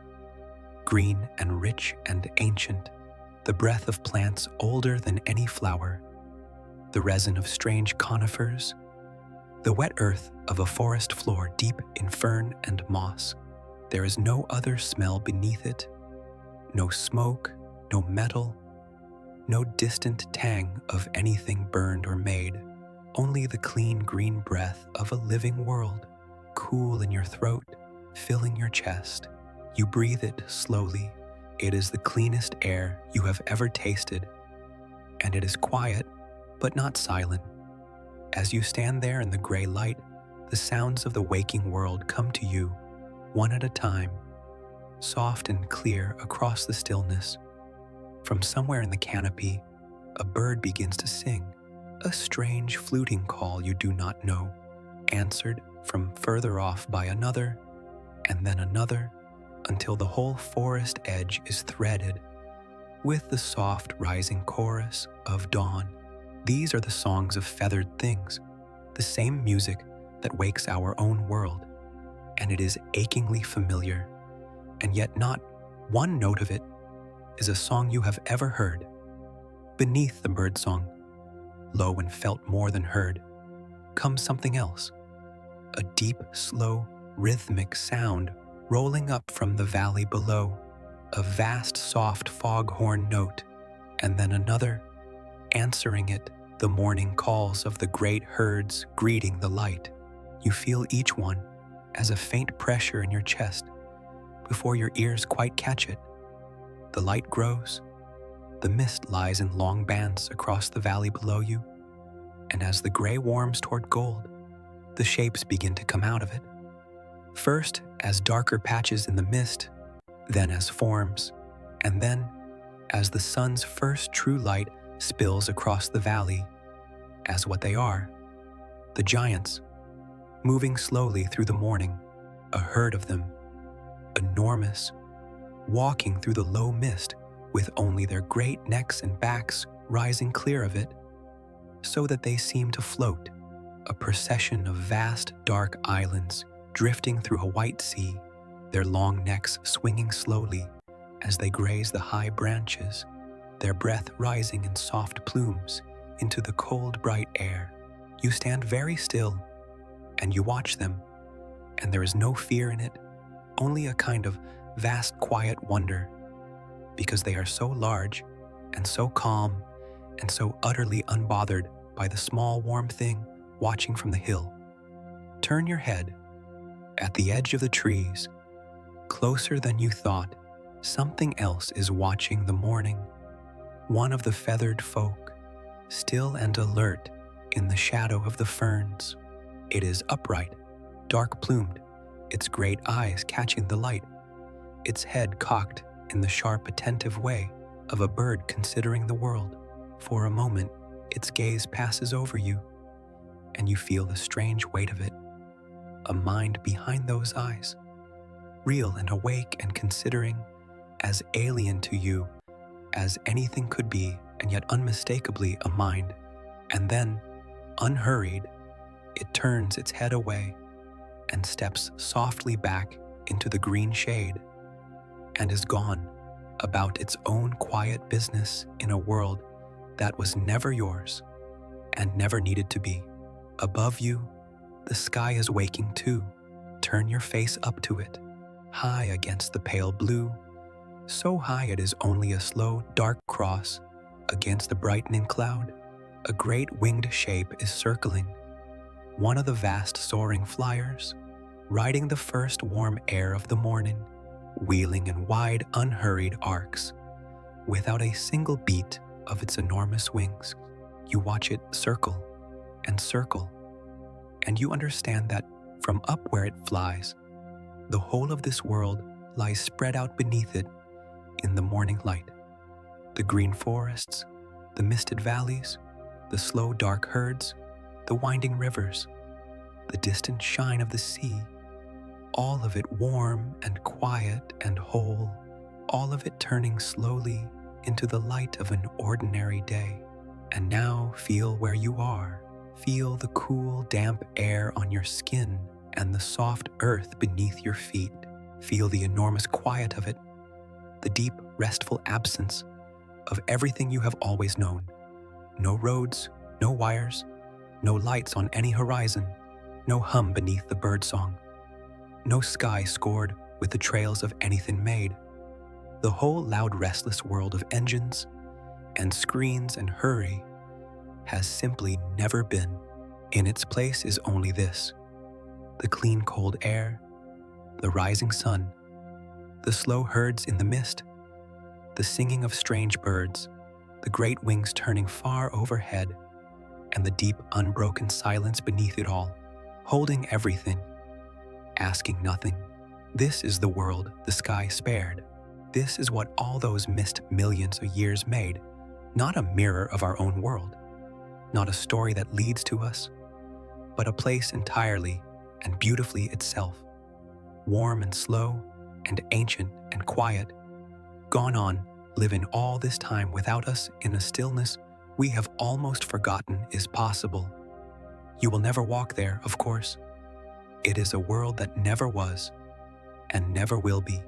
Green and rich and ancient, the breath of plants older than any flower, the resin of strange conifers, the wet earth of a forest floor deep in fern and moss. There is no other smell beneath it, no smoke, no metal, no distant tang of anything burned or made, only the clean green breath of a living world, cool in your throat, filling your chest. You breathe it slowly. It is the cleanest air you have ever tasted, and it is quiet, but not silent. As you stand there in the gray light, the sounds of the waking world come to you, one at a time, soft and clear across the stillness. From somewhere in the canopy, a bird begins to sing, a strange fluting call you do not know, answered from further off by another, and then another, until the whole forest edge is threaded with the soft rising chorus of dawn. These are the songs of feathered things, the same music that wakes our own world, and it is achingly familiar, and yet not one note of it is a song you have ever heard. Beneath the birdsong, low and felt more than heard, comes something else, a deep, slow, rhythmic sound rolling up from the valley below, a vast, soft foghorn note, and then another, answering it, the morning calls of the great herds greeting the light. You feel each one as a faint pressure in your chest before your ears quite catch it. The light grows. The mist lies in long bands across the valley below you, and as the gray warms toward gold, the shapes begin to come out of it. First as darker patches in the mist, then as forms, and then as the sun's first true light spills across the valley as what they are, the giants, moving slowly through the morning, a herd of them, enormous, walking through the low mist with only their great necks and backs rising clear of it, so that they seem to float, a procession of vast dark islands drifting through a white sea, their long necks swinging slowly as they graze the high branches, their breath rising in soft plumes into the cold, bright air. You stand very still, and you watch them, and there is no fear in it, only a kind of vast, quiet wonder, because they are so large and so calm and so utterly unbothered by the small, warm thing watching from the hill. Turn your head. At the edge of the trees, closer than you thought, something else is watching the morning. One of the feathered folk, still and alert in the shadow of the ferns. It is upright, dark-plumed, its great eyes catching the light, its head cocked in the sharp, attentive way of a bird considering the world. For a moment, its gaze passes over you, and you feel the strange weight of it, a mind behind those eyes, real and awake and considering, as alien to you as anything could be, and yet unmistakably a mind. And then, unhurried, it turns its head away and steps softly back into the green shade and is gone about its own quiet business in a world that was never yours and never needed to be. Above you, the sky is waking too. Turn your face up to it, high against the pale blue, so high it is only a slow, dark cross against the brightening cloud. A great winged shape is circling, one of the vast soaring flyers, riding the first warm air of the morning, wheeling in wide, unhurried arcs, without a single beat of its enormous wings. You watch it circle and circle, and you understand that from up where it flies, the whole of this world lies spread out beneath it in the morning light. The green forests, the misted valleys, the slow dark herds, the winding rivers, the distant shine of the sea, all of it warm and quiet and whole, all of it turning slowly into the light of an ordinary day. And now feel where you are. Feel the cool, damp air on your skin and the soft earth beneath your feet. Feel the enormous quiet of it, the deep, restful absence of everything you have always known. No roads, no wires, no lights on any horizon, no hum beneath the birdsong, no sky scored with the trails of anything made. The whole loud, restless world of engines and screens and hurry has simply never been. In its place is only this: the clean, cold air, the rising sun, the slow herds in the mist, the singing of strange birds, the great wings turning far overhead, and the deep, unbroken silence beneath it all, holding everything, asking nothing. This is the world the sky spared. This is what all those missed millions of years made, not a mirror of our own world, not a story that leads to us, but a place entirely and beautifully itself, warm and slow and ancient and quiet, gone on, living all this time without us in a stillness we have almost forgotten is possible. You will never walk there, of course. It is a world that never was and never will be,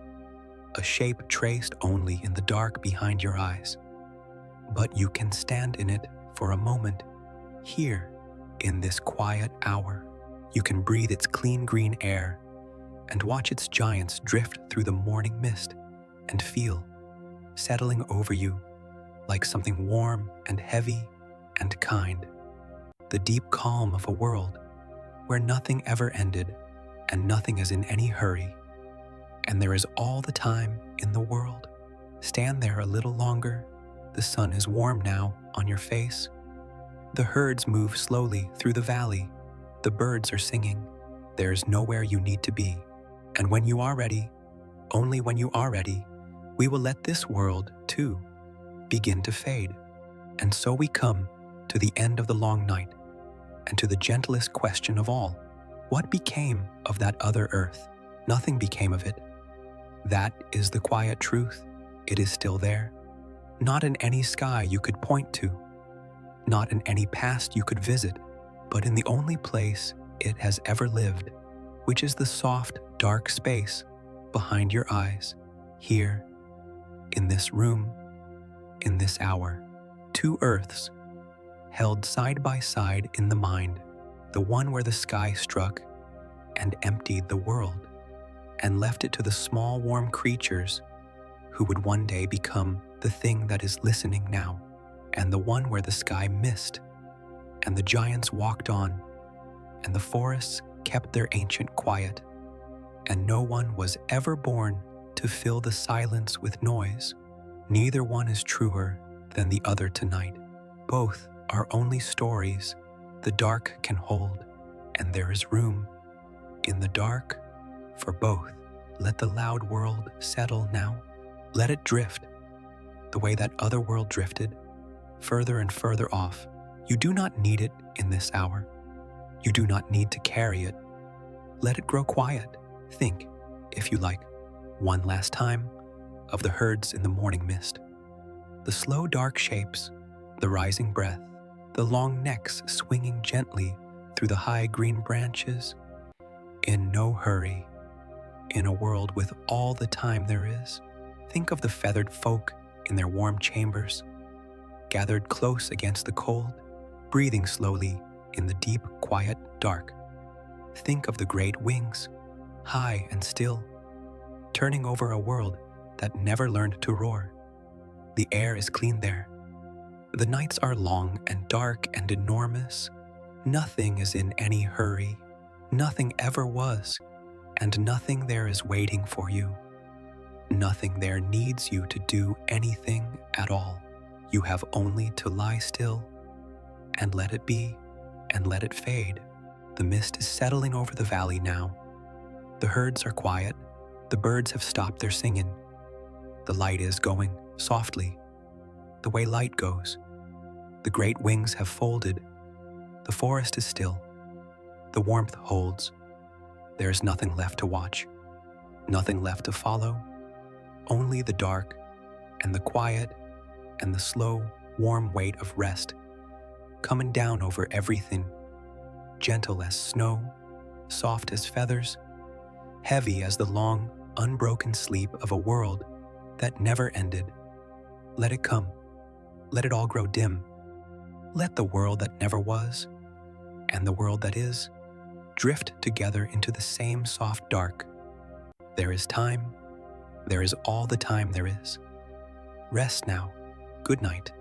a shape traced only in the dark behind your eyes. But you can stand in it for a moment, here, in this quiet hour. You can breathe its clean green air and watch its giants drift through the morning mist and feel, settling over you like something warm and heavy and kind, the deep calm of a world where nothing ever ended and nothing is in any hurry, and there is all the time in the world. Stand there a little longer. The sun is warm now on your face. The herds move slowly through the valley. The birds are singing. There is nowhere you need to be. And when you are ready, only when you are ready, we will let this world, too, begin to fade. And so we come to the end of the long night and to the gentlest question of all. What became of that other earth? Nothing became of it. That is the quiet truth. It is still there. Not in any sky you could point to, not in any past you could visit, but in the only place it has ever lived, which is the soft, dark space behind your eyes, here, in this room, in this hour. Two earths, held side by side in the mind, the one where the sky struck and emptied the world, and left it to the small, warm creatures who would one day become the thing that is listening now, and the one where the sky missed, and the giants walked on, and the forests kept their ancient quiet, and no one was ever born to fill the silence with noise. Neither one is truer than the other tonight. Both are only stories the dark can hold, and there is room in the dark for both. Let the loud world settle now. Let it drift the way that other world drifted, further and further off. You do not need it in this hour. You do not need to carry it. Let it grow quiet. Think, if you like, one last time of the herds in the morning mist, the slow dark shapes, the rising breath, the long necks swinging gently through the high green branches, in no hurry, in a world with all the time there is. Think of the feathered folk in their warm chambers, gathered close against the cold, breathing slowly in the deep, quiet dark. Think of the great wings, high and still, turning over a world that never learned to roar. The air is clean there. The nights are long and dark and enormous. Nothing is in any hurry. Nothing ever was, and nothing there is waiting for you. Nothing there needs you to do anything at all. You have only to lie still and let it be and let it fade. The mist is settling over the valley now. The herds are quiet. The birds have stopped their singing. The light is going softly, the way light goes. The great wings have folded. The forest is still. The warmth holds. There is nothing left to watch, nothing left to follow, only the dark and the quiet and the slow, warm weight of rest coming down over everything, gentle as snow, soft as feathers, heavy as the long, unbroken sleep of a world that never ended. Let it come. Let it all grow dim. Let the world that never was and the world that is drift together into the same soft dark. There is time. There is all the time there is. Rest now. Good night.